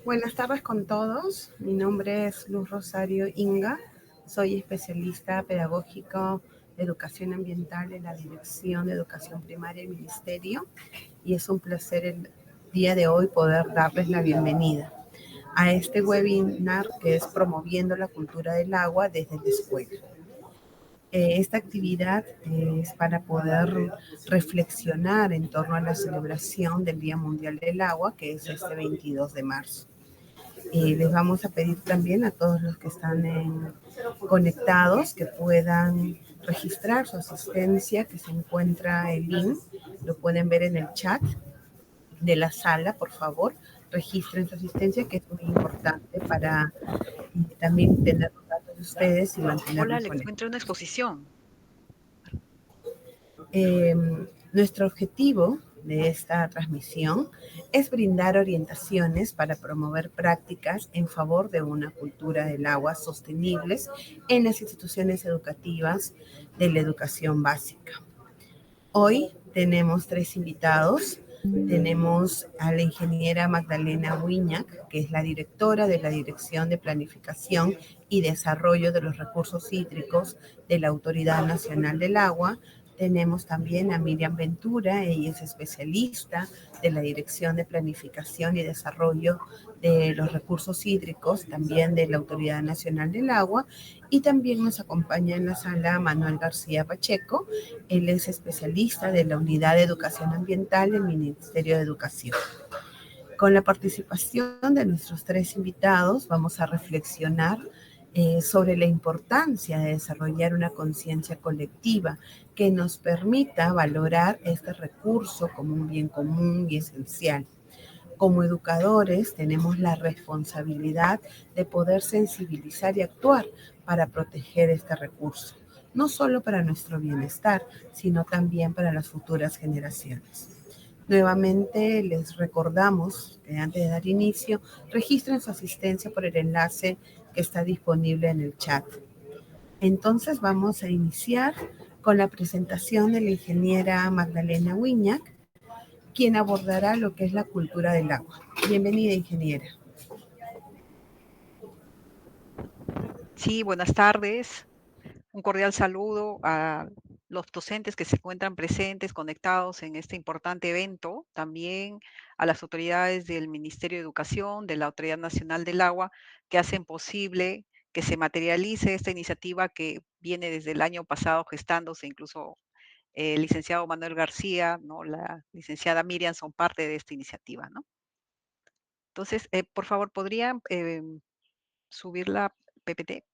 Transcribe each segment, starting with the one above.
Buenas tardes con todos. Mi nombre es Luz Rosario Inga. Soy especialista pedagógico de educación ambiental en la Dirección de Educación Primaria del Ministerio y es un placer el día de hoy poder darles la bienvenida a este webinar que es Promoviendo la Cultura del Agua desde la Escuela. Esta actividad es para poder reflexionar en torno a la celebración del Día Mundial del Agua, que es este 22 de marzo. Les vamos a pedir también a todos los que están conectados que puedan registrar su asistencia, que se encuentra el link, lo pueden ver en el chat de la sala, por favor, registren su asistencia, que es muy importante para también tener los datos de ustedes y Hola, mantenernos le conectados. encuentro una exposición. Eh, Nuestro objetivo de esta transmisión es brindar orientaciones para promover prácticas en favor de una cultura del agua sostenibles en las instituciones educativas de la educación básica. Hoy tenemos 3 invitados. Tenemos a la ingeniera Magdalena Wiñac, que es la directora de la Dirección de Planificación y Desarrollo de los Recursos Hídricos de la Autoridad Nacional del Agua. Tenemos también a Miriam Ventura, ella es especialista de la Dirección de Planificación y Desarrollo de los Recursos Hídricos, también de la Autoridad Nacional del Agua. Y también nos acompaña en la sala Manuel García Pacheco, él es especialista de la Unidad de Educación Ambiental del Ministerio de Educación. Con la participación de nuestros 3 invitados, vamos a reflexionar sobre la importancia de desarrollar una conciencia colectiva que nos permita valorar este recurso como un bien común y esencial. Como educadores tenemos la responsabilidad de poder sensibilizar y actuar para proteger este recurso, no solo para nuestro bienestar, sino también para las futuras generaciones. Nuevamente les recordamos que antes de dar inicio, registren su asistencia por el enlace que está disponible en el chat. Entonces vamos a iniciar con la presentación de la ingeniera Magdalena Wiñac, quien abordará lo que es la cultura del agua. Bienvenida, ingeniera. Sí, buenas tardes. Un cordial saludo a los docentes que se encuentran presentes, conectados en este importante evento. También a las autoridades del Ministerio de Educación, de la Autoridad Nacional del Agua, que hacen posible que se materialice esta iniciativa que viene desde el año pasado gestándose. Incluso el licenciado Manuel García, ¿no? La licenciada Miriam son parte de esta iniciativa, ¿no? Entonces, por favor, ¿podrían subir la PPT?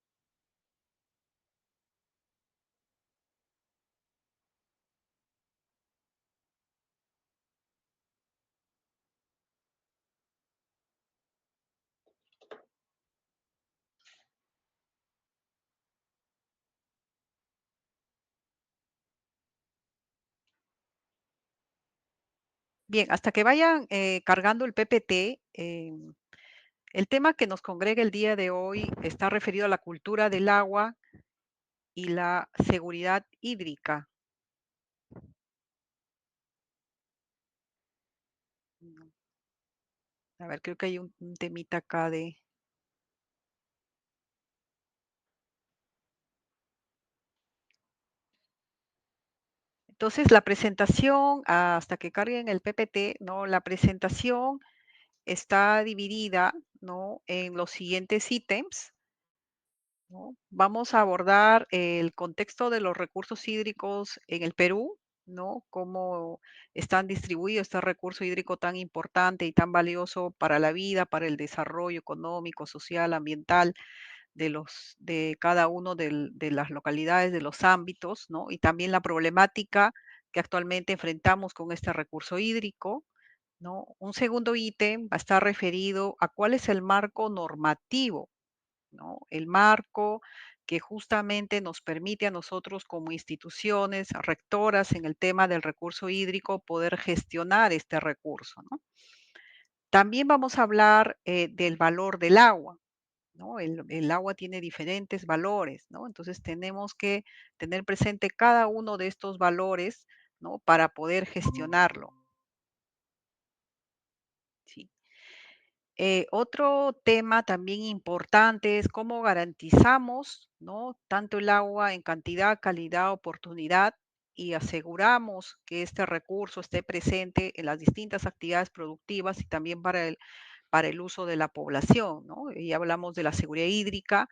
Bien, hasta que vayan cargando el PPT, el tema que nos congrega el día de hoy está referido a la cultura del agua y la seguridad hídrica. No, a ver, creo que hay un temita acá de... Entonces, la presentación, hasta que carguen el PPT, ¿no? La presentación está dividida, ¿no? En los siguientes ítems, ¿no? Vamos a abordar el contexto de los recursos hídricos en el Perú, ¿no? Cómo están distribuidos este recurso hídrico tan importante y tan valioso para la vida, para el desarrollo económico, social, ambiental de cada uno de las localidades, de los ámbitos, ¿no? Y también la problemática que actualmente enfrentamos con este recurso hídrico, ¿no? Un segundo ítem va a estar referido a cuál es el marco normativo, ¿no? El marco que justamente nos permite a nosotros como instituciones rectoras en el tema del recurso hídrico poder gestionar este recurso, ¿no? También vamos a hablar del valor del agua, ¿no? El agua tiene diferentes valores, ¿no? Entonces tenemos que tener presente cada uno de estos valores, ¿no? Para poder gestionarlo, ¿sí? Otro tema también importante es cómo garantizamos, ¿no? Tanto el agua en cantidad, calidad, oportunidad y aseguramos que este recurso esté presente en las distintas actividades productivas y también para el uso de la población, ¿no? Y hablamos de la seguridad hídrica.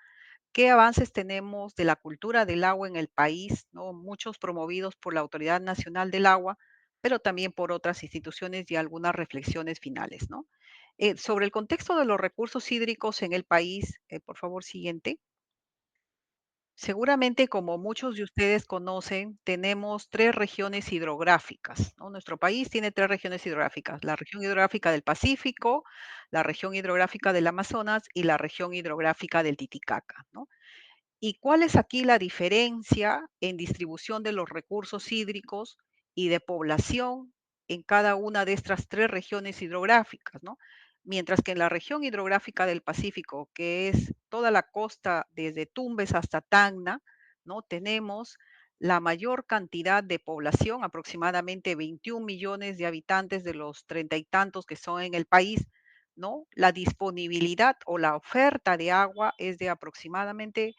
¿Qué avances tenemos de la cultura del agua en el país? ¿No? Muchos promovidos por la Autoridad Nacional del Agua, pero también por otras instituciones y algunas reflexiones finales, ¿no? Sobre el contexto de los recursos hídricos en el país, por favor, siguiente. Seguramente, como muchos de ustedes conocen, tenemos 3 regiones hidrográficas, ¿no? Nuestro país tiene 3 regiones hidrográficas, la región hidrográfica del Pacífico, la región hidrográfica del Amazonas y la región hidrográfica del Titicaca, ¿no? ¿Y cuál es aquí la diferencia en distribución de los recursos hídricos y de población en cada una de estas 3 regiones hidrográficas, ¿no? Mientras que en la región hidrográfica del Pacífico, que es toda la costa desde Tumbes hasta Tacna, ¿no? Tenemos la mayor cantidad de población, aproximadamente 21 millones de habitantes de los treinta y tantos que son en el país, ¿no? La disponibilidad o la oferta de agua es de aproximadamente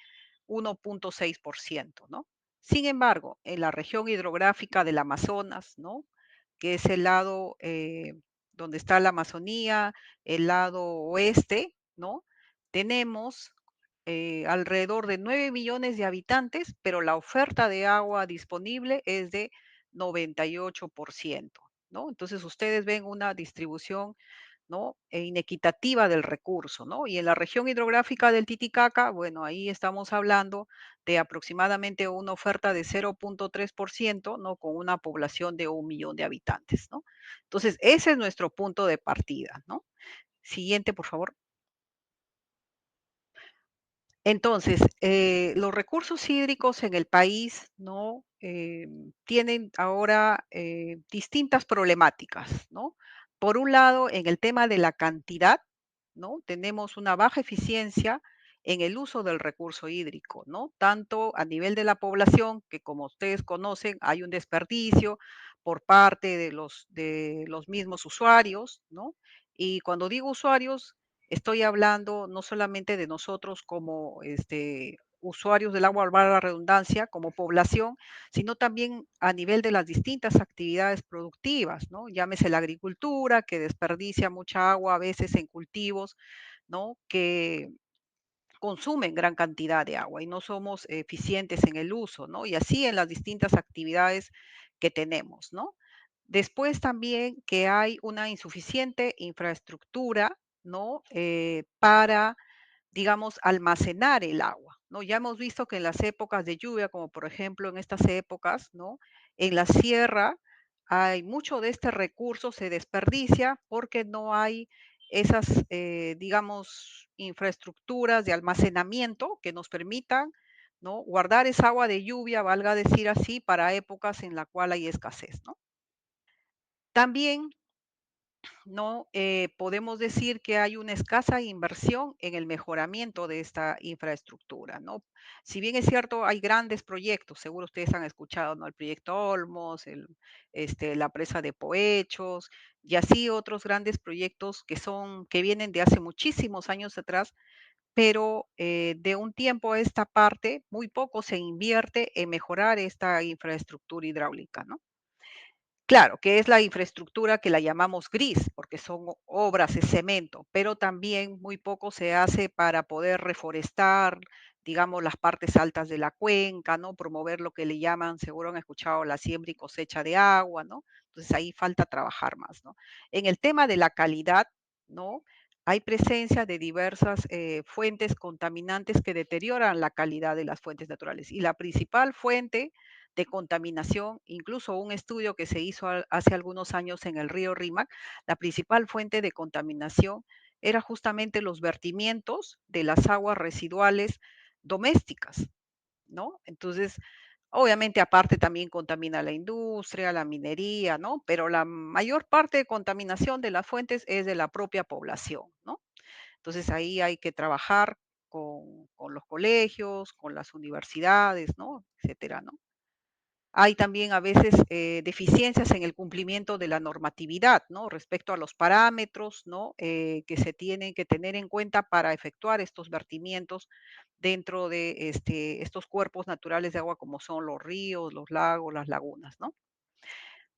1,6%, ¿no? Sin embargo, en la región hidrográfica del Amazonas, ¿no? Que es el lado donde está la Amazonía, el lado oeste, ¿no? Tenemos alrededor de 9 millones de habitantes, pero la oferta de agua disponible es de 98%, ¿no? Entonces ustedes ven una distribución, ¿no? Inequitativa del recurso, ¿no? Y en la región hidrográfica del Titicaca, bueno, ahí estamos hablando de aproximadamente una oferta de 0,3%, ¿no? Con una población de 1 millón de habitantes, ¿no? Entonces, ese es nuestro punto de partida, ¿no? Siguiente, por favor. Entonces, los recursos hídricos en el país, ¿no? Tienen ahora distintas problemáticas, ¿no? Por un lado, en el tema de la cantidad, ¿no? Tenemos una baja eficiencia en el uso del recurso hídrico, ¿no? Tanto a nivel de la población, que como ustedes conocen, hay un desperdicio por parte de los mismos usuarios, ¿no? Y cuando digo usuarios, estoy hablando no solamente de nosotros como usuarios del agua, valga la redundancia, como población, sino también a nivel de las distintas actividades productivas, ¿no? Llámese la agricultura, que desperdicia mucha agua a veces en cultivos, ¿no? Que consumen gran cantidad de agua y no somos eficientes en el uso, ¿no? Y así en las distintas actividades que tenemos, ¿no? Después también que hay una insuficiente infraestructura, ¿no? Para, digamos, almacenar el agua, ¿no? Ya hemos visto que en las épocas de lluvia, como por ejemplo en estas épocas, ¿no? En la sierra hay mucho de este recurso se desperdicia porque no hay esas, digamos, infraestructuras de almacenamiento que nos permitan, ¿no? Guardar esa agua de lluvia, valga decir así, para épocas en la cual hay escasez, ¿no? También, ¿no? Podemos decir que hay una escasa inversión en el mejoramiento de esta infraestructura, ¿no? Si bien es cierto, hay grandes proyectos, seguro ustedes han escuchado, ¿no? El proyecto Olmos, la presa de Poechos y así otros grandes proyectos que vienen de hace muchísimos años atrás, pero de un tiempo a esta parte, muy poco se invierte en mejorar esta infraestructura hidráulica, ¿no? Claro, que es la infraestructura que la llamamos gris, porque son obras de cemento, pero también muy poco se hace para poder reforestar, digamos, las partes altas de la cuenca, ¿no? Promover lo que le llaman, seguro han escuchado, la siembra y cosecha de agua, ¿no? Entonces ahí falta trabajar más, ¿no? En el tema de la calidad, ¿no? Hay presencia de diversas fuentes contaminantes que deterioran la calidad de las fuentes naturales. Y la principal fuente de contaminación, incluso un estudio que se hizo hace algunos años en el río Rímac, la principal fuente de contaminación era justamente los vertimientos de las aguas residuales domésticas, ¿no? Entonces, obviamente aparte también contamina la industria, la minería, ¿no? Pero la mayor parte de contaminación de las fuentes es de la propia población, ¿no? Entonces ahí hay que trabajar con los colegios, con las universidades, ¿no? Etcétera, ¿no? Hay también a veces deficiencias en el cumplimiento de la normatividad, ¿no? Respecto a los parámetros, ¿no? Que se tienen que tener en cuenta para efectuar estos vertimientos dentro de estos cuerpos naturales de agua como son los ríos, los lagos, las lagunas, ¿no?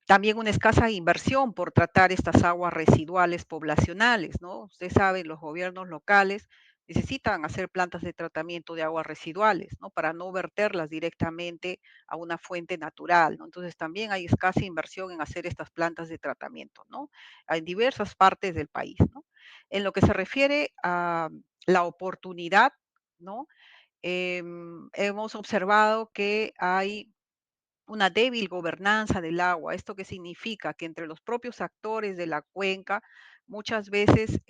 También una escasa inversión por tratar estas aguas residuales poblacionales, ¿no? Ustedes saben, los gobiernos locales necesitan hacer plantas de tratamiento de aguas residuales, ¿no? Para no verterlas directamente a una fuente natural, ¿no? Entonces también hay escasa inversión en hacer estas plantas de tratamiento, ¿no? En diversas partes del país, ¿no? En lo que se refiere a la oportunidad, ¿no? Hemos observado que hay una débil gobernanza del agua. ¿Esto qué significa? Que entre los propios actores de la cuenca muchas veces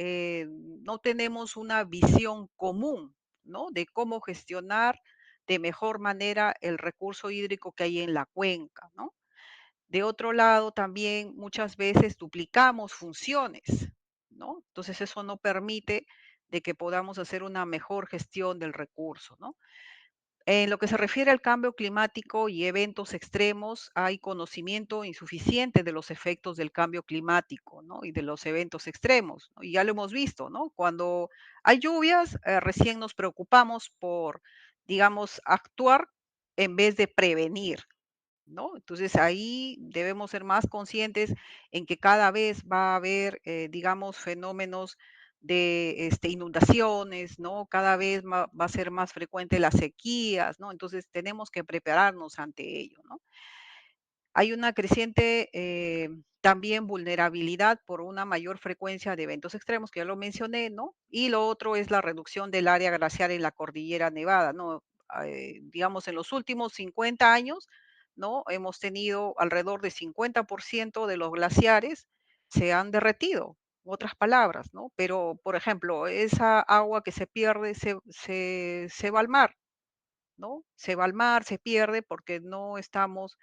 no tenemos una visión común, ¿no? De cómo gestionar de mejor manera el recurso hídrico que hay en la cuenca, ¿no? De otro lado, también muchas veces duplicamos funciones, ¿no? Entonces eso no permite de que podamos hacer una mejor gestión del recurso, ¿no? En lo que se refiere al cambio climático y eventos extremos, hay conocimiento insuficiente de los efectos del cambio climático, ¿no? Y de los eventos extremos, ¿no? Y ya lo hemos visto, ¿no? Cuando hay lluvias, recién nos preocupamos por, digamos, actuar en vez de prevenir, ¿no? Entonces ahí debemos ser más conscientes en que cada vez va a haber, digamos, fenómenos de inundaciones, ¿no? Cada vez va a ser más frecuente las sequías, ¿no? Entonces tenemos que prepararnos ante ello, ¿no? Hay una creciente también vulnerabilidad por una mayor frecuencia de eventos extremos, que ya lo mencioné, ¿no? Y lo otro es la reducción del área glaciar en la cordillera Nevada, ¿no? Digamos, en los últimos 50 años, ¿no? Hemos tenido alrededor de 50% de los glaciares se han derretido, otras palabras, ¿no? Pero, por ejemplo, esa agua que se pierde se va al mar, ¿no? Se va al mar, se pierde porque no estamos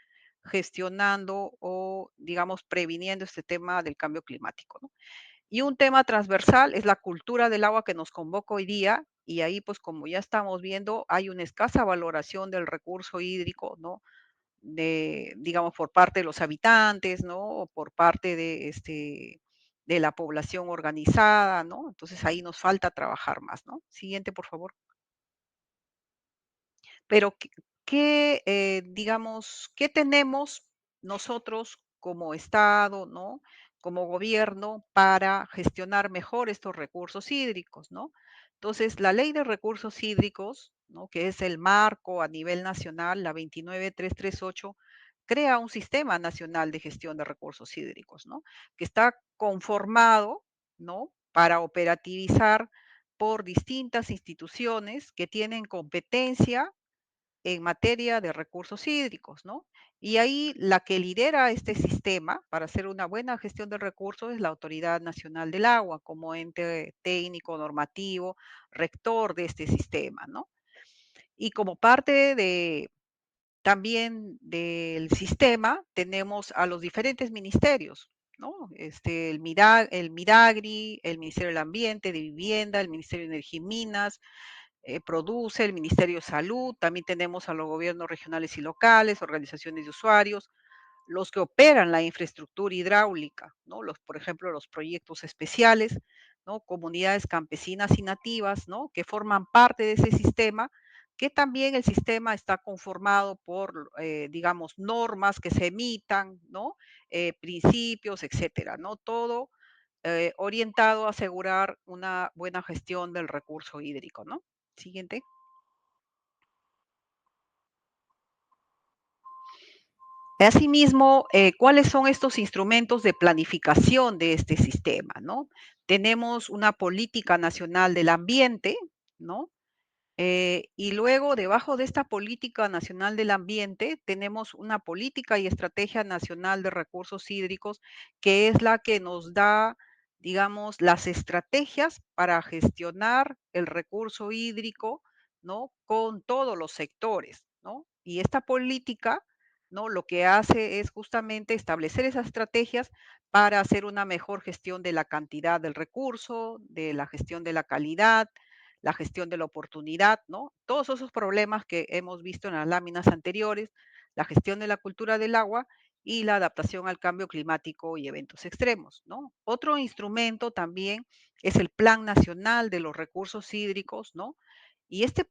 gestionando o, digamos, previniendo este tema del cambio climático, ¿no? Y un tema transversal es la cultura del agua que nos convoca hoy día, y ahí, pues, como ya estamos viendo, hay una escasa valoración del recurso hídrico, ¿no? De, digamos, por parte de los habitantes, ¿no? O por parte de la población organizada, ¿no? Entonces ahí nos falta trabajar más, ¿no? Siguiente, por favor. Pero, digamos, qué tenemos nosotros como Estado, ¿no? Como gobierno para gestionar mejor estos recursos hídricos, ¿no? Entonces, la Ley de Recursos Hídricos, ¿no? Que es el marco a nivel nacional, la 29338, crea un sistema nacional de gestión de recursos hídricos, ¿no? Que está conformado, ¿no? Para operativizar por distintas instituciones que tienen competencia en materia de recursos hídricos, ¿no? Y ahí la que lidera este sistema para hacer una buena gestión del recurso es la Autoridad Nacional del Agua como ente técnico, normativo, rector de este sistema, ¿no? Y como parte de también del sistema tenemos a los diferentes ministerios, ¿no? El Midagri, el Ministerio del Ambiente, de Vivienda, el Ministerio de Energía y Minas, produce el Ministerio de Salud, también tenemos a los gobiernos regionales y locales, organizaciones de usuarios, los que operan la infraestructura hidráulica, ¿no? Por ejemplo, los proyectos especiales, ¿no? Comunidades campesinas y nativas, ¿no? Que forman parte de ese sistema, que también el sistema está conformado por, digamos, normas que se emitan, ¿no? Principios, etcétera, ¿no? Todo orientado a asegurar una buena gestión del recurso hídrico, ¿no? Siguiente. Asimismo, ¿cuáles son estos instrumentos de planificación de este sistema, no? Tenemos una política nacional del ambiente, ¿no? Y luego, debajo de esta política nacional del ambiente, tenemos una política y estrategia nacional de recursos hídricos, que es la que nos da, digamos, las estrategias para gestionar el recurso hídrico, ¿no? Con todos los sectores, ¿no? Y esta política, ¿no? Lo que hace es justamente establecer esas estrategias para hacer una mejor gestión de la cantidad del recurso, de la gestión de la calidad, la gestión de la oportunidad, ¿no? Todos esos problemas que hemos visto en las láminas anteriores, la gestión de la cultura del agua y la adaptación al cambio climático y eventos extremos, ¿no? Otro instrumento también es el Plan Nacional de los Recursos Hídricos, ¿no? Y este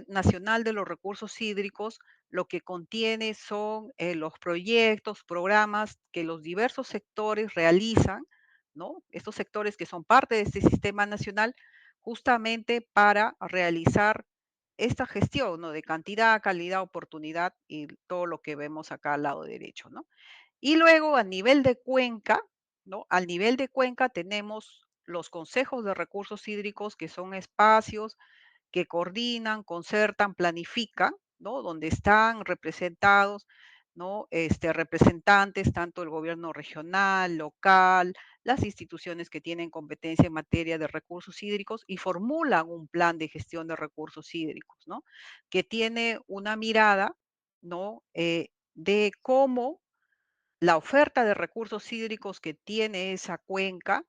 nacional de los recursos hídricos lo que contiene son los proyectos, programas que los diversos sectores realizan, ¿no? Estos sectores que son parte de este sistema nacional, justamente para realizar esta gestión, ¿no? De cantidad, calidad, oportunidad y todo lo que vemos acá al lado derecho, ¿no? Y luego a nivel de cuenca, ¿no? Al nivel de cuenca tenemos los consejos de recursos hídricos, que son espacios que coordinan, concertan, planifican, ¿no? Donde están representados, ¿no? Representantes, tanto el gobierno regional, local, las instituciones que tienen competencia en materia de recursos hídricos y formulan un plan de gestión de recursos hídricos, ¿no? Que tiene una mirada, ¿no? De cómo la oferta de recursos hídricos que tiene esa cuenca,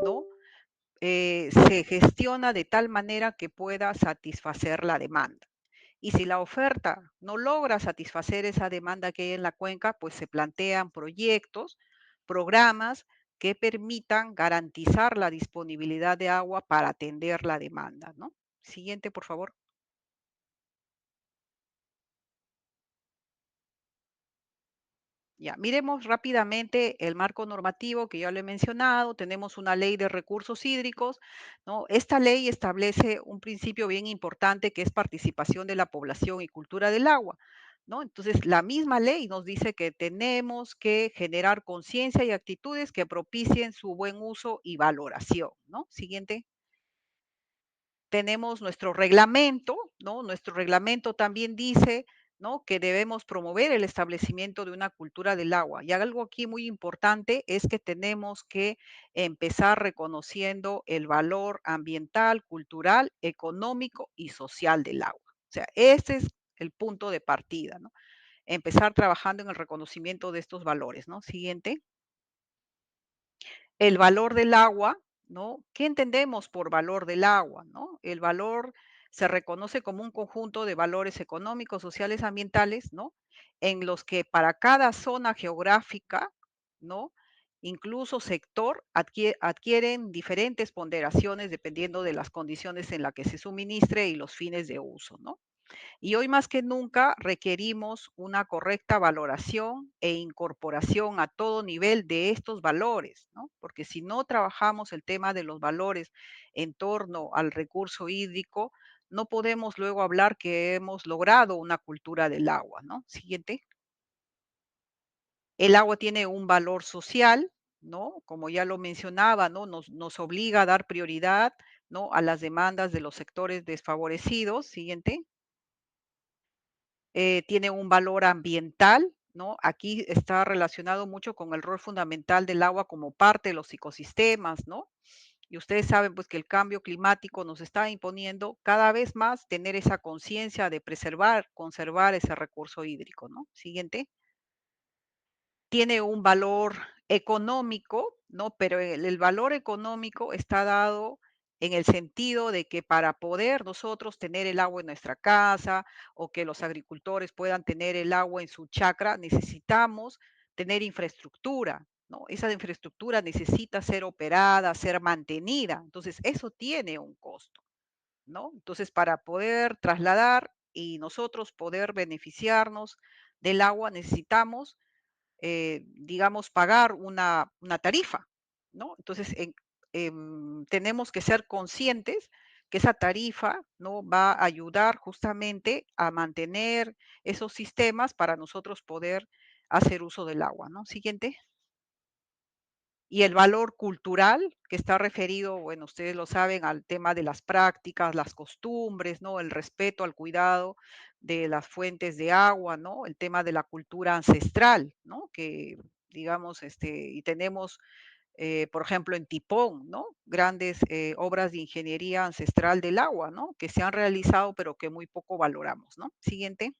¿no? Se gestiona de tal manera que pueda satisfacer la demanda. Y si la oferta no logra satisfacer esa demanda que hay en la cuenca, pues se plantean proyectos, programas que permitan garantizar la disponibilidad de agua para atender la demanda, ¿no? Siguiente, por favor. Ya, miremos rápidamente el marco normativo que ya lo he mencionado. Tenemos una ley de recursos hídricos, ¿no? Esta ley establece un principio bien importante que es participación de la población y cultura del agua, ¿no? Entonces, la misma ley nos dice que tenemos que generar conciencia y actitudes que propicien su buen uso y valoración, ¿no? Siguiente. Tenemos nuestro reglamento, ¿no? Nuestro reglamento también dice, ¿no? Que debemos promover el establecimiento de una cultura del agua. Y algo aquí muy importante es que tenemos que empezar reconociendo el valor ambiental, cultural, económico y social del agua. O sea, ese es el punto de partida, ¿no? Empezar trabajando en el reconocimiento de estos valores, ¿no? Siguiente. El valor del agua, ¿no? ¿Qué entendemos por valor del agua, no? El valor se reconoce como un conjunto de valores económicos, sociales, ambientales, ¿no? En los que para cada zona geográfica, ¿no? Incluso sector adquieren diferentes ponderaciones dependiendo de las condiciones en las que se suministre y los fines de uso, ¿no? Y hoy más que nunca requerimos una correcta valoración e incorporación a todo nivel de estos valores, ¿no? Porque si no trabajamos el tema de los valores en torno al recurso hídrico, no podemos luego hablar que hemos logrado una cultura del agua, ¿no? Siguiente. El agua tiene un valor social, ¿no? Como ya lo mencionaba, ¿no? Nos obliga a dar prioridad, ¿no? A las demandas de los sectores desfavorecidos. Siguiente. Tiene un valor ambiental, ¿no? Aquí está relacionado mucho con el rol fundamental del agua como parte de los ecosistemas, ¿no? Y ustedes saben pues que el cambio climático nos está imponiendo cada vez más tener esa conciencia de preservar, conservar ese recurso hídrico, ¿no? Siguiente. Tiene un valor económico, ¿no? Pero el valor económico está dado en el sentido de que para poder nosotros tener el agua en nuestra casa o que los agricultores puedan tener el agua en su chacra, necesitamos tener infraestructura, ¿no? Esa infraestructura necesita ser operada, ser mantenida. Entonces, eso tiene un costo, ¿no? Entonces, para poder trasladar y nosotros poder beneficiarnos del agua, necesitamos digamos, pagar una tarifa, ¿no? Entonces, tenemos que ser conscientes que esa tarifa, ¿no? Va a ayudar justamente a mantener esos sistemas para nosotros poder hacer uso del agua, ¿no? Siguiente. Y el valor cultural, que está referido, bueno, ustedes lo saben, al tema de las prácticas, las costumbres, ¿no? El respeto al cuidado de las fuentes de agua, ¿no? El tema de la cultura ancestral, ¿no? Que, digamos, y tenemos, por ejemplo, en Tipón, ¿no? Grandes obras de ingeniería ancestral del agua, ¿no? Que se han realizado, pero que muy poco valoramos, ¿no? Siguiente.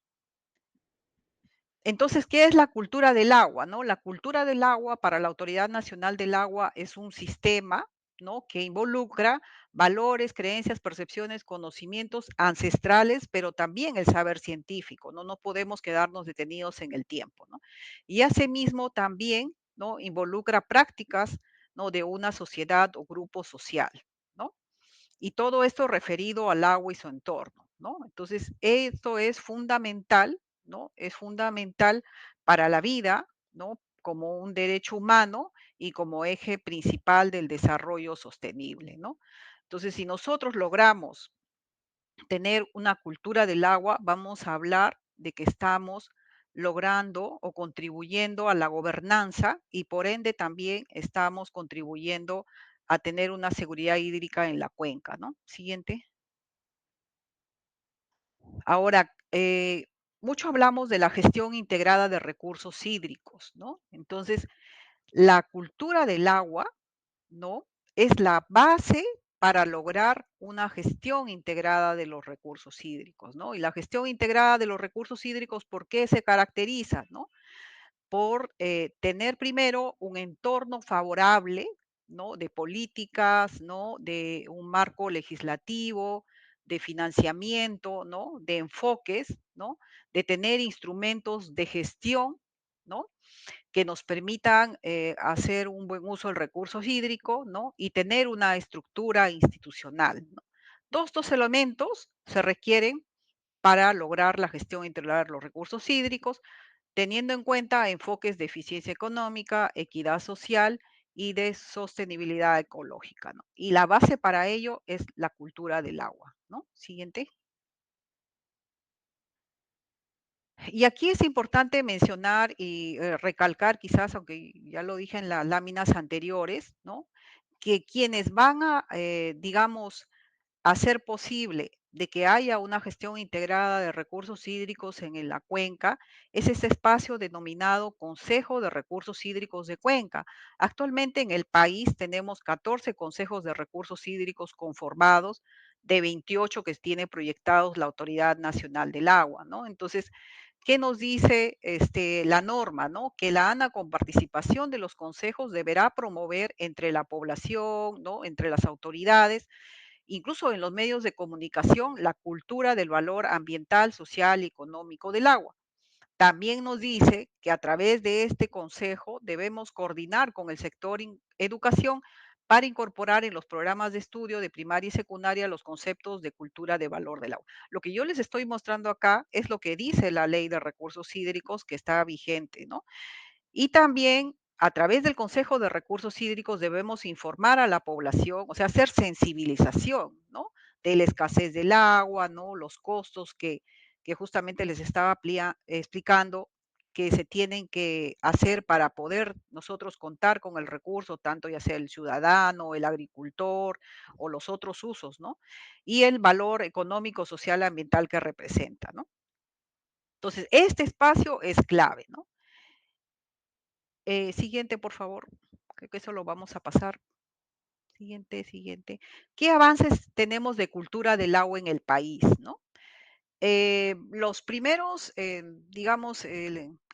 Entonces, ¿qué es la cultura del agua, no? La cultura del agua para la Autoridad Nacional del Agua es un sistema, ¿no? Que involucra valores, creencias, percepciones, conocimientos ancestrales, pero también el saber científico, ¿no? No podemos quedarnos detenidos en el tiempo, ¿no? Y asimismo también, ¿no? Involucra prácticas, ¿no? De una sociedad o grupo social, ¿no? Y todo esto referido al agua y su entorno, ¿no? Entonces, esto es fundamental, ¿no? Es fundamental para la vida, ¿no? Como un derecho humano y como eje principal del desarrollo sostenible, ¿no? Entonces, si nosotros logramos tener una cultura del agua, vamos a hablar de que estamos logrando o contribuyendo a la gobernanza y por ende también estamos contribuyendo a tener una seguridad hídrica en la cuenca, ¿no? Siguiente. Ahora, mucho hablamos de la gestión integrada de recursos hídricos, ¿no? Entonces, la cultura del agua, ¿no? Es la base para lograr una gestión integrada de los recursos hídricos, ¿no? Y la gestión integrada de los recursos hídricos, ¿por qué se caracteriza, no? Por tener primero un entorno favorable, ¿no? De políticas, ¿no? De un marco legislativo, de financiamiento, ¿no? De enfoques, ¿no? De tener instrumentos de gestión, ¿no? Que nos permitan hacer un buen uso del recurso hídrico, ¿no? Y tener una estructura institucional, ¿no? Todos estos elementos se requieren para lograr la gestión integral de los recursos hídricos, teniendo en cuenta enfoques de eficiencia económica, equidad social y de sostenibilidad ecológica, ¿no? Y la base para ello es la cultura del agua, ¿no? Siguiente. Y aquí es importante mencionar y recalcar, quizás, aunque ya lo dije en las láminas anteriores, ¿no? Que quienes van a, digamos, hacer posible de que haya una gestión integrada de recursos hídricos en la cuenca es ese espacio denominado Consejo de Recursos Hídricos de Cuenca. Actualmente en el país tenemos 14 consejos de recursos hídricos conformados de 28 que tiene proyectados la Autoridad Nacional del Agua, ¿no? Entonces, ¿qué nos dice la norma, no? Que la ANA con participación de los consejos deberá promover entre la población, ¿no? Entre las autoridades, incluso en los medios de comunicación, la cultura del valor ambiental, social y económico del agua. También nos dice que a través de este consejo debemos coordinar con el sector educación para incorporar en los programas de estudio de primaria y secundaria los conceptos de cultura de valor del agua. Lo que yo les estoy mostrando acá es lo que dice la ley de recursos hídricos que está vigente, ¿no? Y también a través del Consejo de Recursos Hídricos debemos informar a la población, o sea, hacer sensibilización, ¿no? De la escasez del agua, ¿no? Los costos que justamente les estaba explicando que se tienen que hacer para poder nosotros contar con el recurso, tanto ya sea el ciudadano, el agricultor o los otros usos, ¿no? Y el valor económico, social, ambiental que representa, ¿no? Entonces, este espacio es clave, ¿no? Siguiente, por favor. Creo que eso lo vamos a pasar. Siguiente, siguiente. ¿Qué avances tenemos de cultura del agua en el país, no? Los primeros, digamos,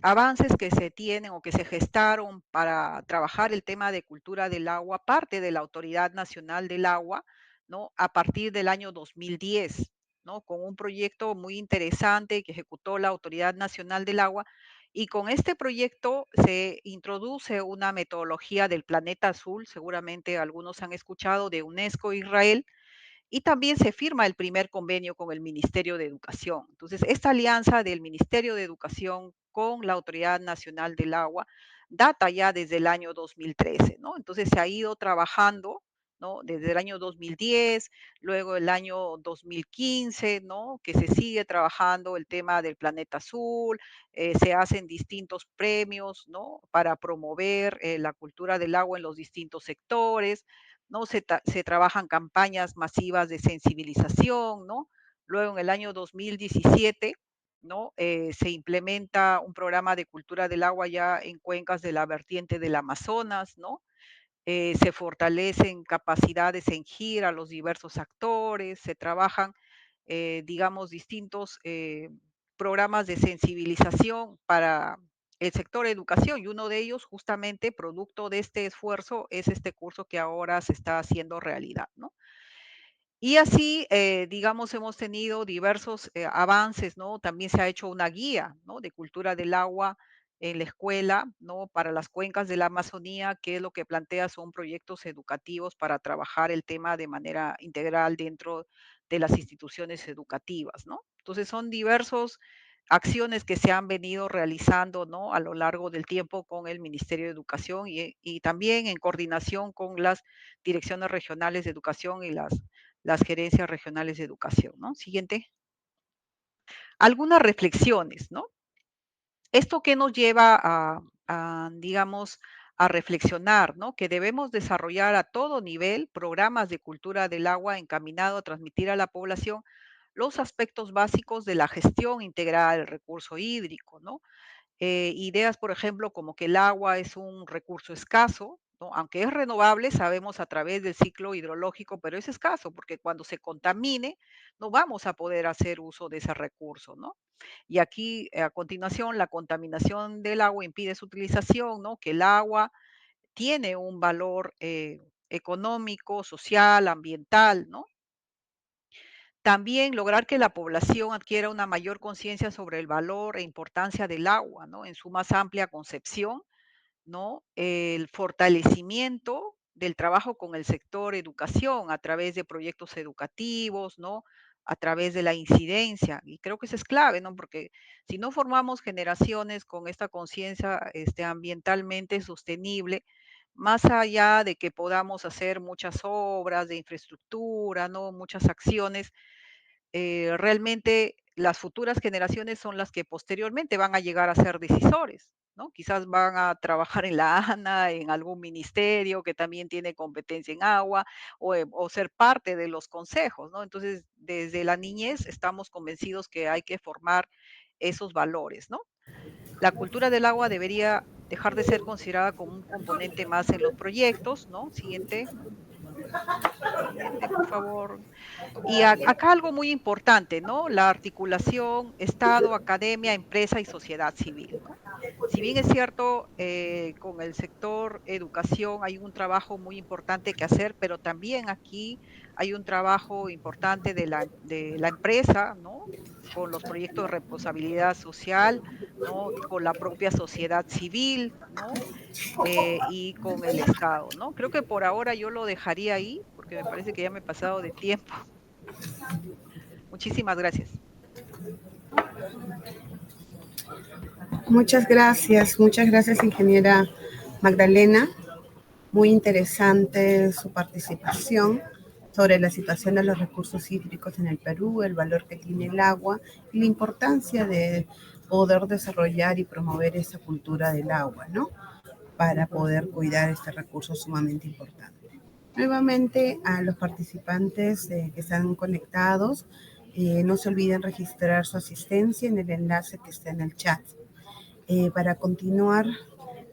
avances que se tienen o que se gestaron para trabajar el tema de cultura del agua, parte de la Autoridad Nacional del Agua, ¿no? A partir del año 2010, ¿no? Con un proyecto muy interesante que ejecutó la Autoridad Nacional del Agua. Y con este proyecto se introduce una metodología del planeta azul, seguramente algunos han escuchado de UNESCO Israel, y también se firma el primer convenio con el Ministerio de Educación. Entonces, esta alianza del Ministerio de Educación con la Autoridad Nacional del Agua data ya desde el año 2013, ¿no? Entonces, se ha ido trabajando, ¿no? Desde el año 2010, luego el año 2015, ¿no? Que se sigue trabajando el tema del planeta azul, se hacen distintos premios, ¿no? Para promover la cultura del agua en los distintos sectores, ¿no? Se trabajan campañas masivas de sensibilización, ¿no? Luego en el año 2017, ¿no? Se implementa un programa de cultura del agua ya en cuencas de la vertiente del Amazonas, ¿no? Se fortalecen capacidades en gira a los diversos actores, se trabajan, digamos, distintos programas de sensibilización para el sector educación, y uno de ellos, justamente, producto de este esfuerzo, es este curso que ahora se está haciendo realidad, ¿no? Y así, digamos, hemos tenido diversos avances, ¿no? También se ha hecho una guía, ¿no? De cultura del agua en la escuela, ¿no? Para las cuencas de la Amazonía, que es lo que plantea son proyectos educativos para trabajar el tema de manera integral dentro de las instituciones educativas, ¿no? Entonces son diversos acciones que se han venido realizando, ¿no? A lo largo del tiempo con el Ministerio de Educación y también en coordinación con las direcciones regionales de educación y las gerencias regionales de educación, ¿no? Siguiente. Algunas reflexiones, ¿no? ¿Esto qué nos lleva digamos, a reflexionar, ¿no? Que debemos desarrollar a todo nivel programas de cultura del agua encaminado a transmitir a la población los aspectos básicos de la gestión integrada del recurso hídrico, ¿no? Ideas, por ejemplo, como que el agua es un recurso escaso, ¿no? Aunque es renovable, sabemos a través del ciclo hidrológico, pero es escaso porque cuando se contamine no vamos a poder hacer uso de ese recurso, ¿no? Y aquí, a continuación, la contaminación del agua impide su utilización, ¿no? Que el agua tiene un valor económico, social, ambiental, ¿no? También lograr que la población adquiera una mayor conciencia sobre el valor e importancia del agua, ¿no? En su más amplia concepción, ¿no? El fortalecimiento del trabajo con el sector educación a través de proyectos educativos, ¿no? A través de la incidencia. Y creo que eso es clave, ¿no? Porque si no formamos generaciones con esta conciencia ambientalmente sostenible, más allá de que podamos hacer muchas obras de infraestructura, ¿no? Muchas acciones, realmente las futuras generaciones son las que posteriormente van a llegar a ser decisores, ¿no? Quizás van a trabajar en la ANA, en algún ministerio que también tiene competencia en agua, o ser parte de los consejos, ¿no? Entonces, desde la niñez estamos convencidos que hay que formar esos valores, ¿no? La cultura del agua debería dejar de ser considerada como un componente más en los proyectos, ¿no? Siguiente, por favor. Y acá algo muy importante, ¿no? La articulación Estado, academia, empresa y sociedad civil, ¿no? Si bien es cierto, con el sector educación hay un trabajo muy importante que hacer, pero también aquí hay un trabajo importante de la empresa, ¿no? Con los proyectos de responsabilidad social, ¿no? Con la propia sociedad civil, ¿no? Y con el Estado, ¿no? Creo que por ahora yo lo dejaría ahí, porque me parece que ya me he pasado de tiempo. Muchísimas gracias. Muchas gracias, ingeniera Magdalena. Muy interesante su participación sobre la situación de los recursos hídricos en el Perú, el valor que tiene el agua y la importancia de poder desarrollar y promover esa cultura del agua, ¿no? Para poder cuidar este recurso sumamente importante. Nuevamente, a los participantes que están conectados, no se olviden registrar su asistencia en el enlace que está en el chat. Para continuar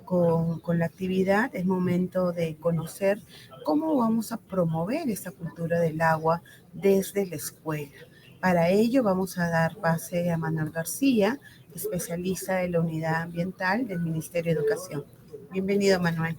con la actividad, es momento de conocer cómo vamos a promover esta cultura del agua desde la escuela. Para ello vamos a dar pase a Manuel García, especialista de la Unidad Ambiental del Ministerio de Educación. Bienvenido, Manuel.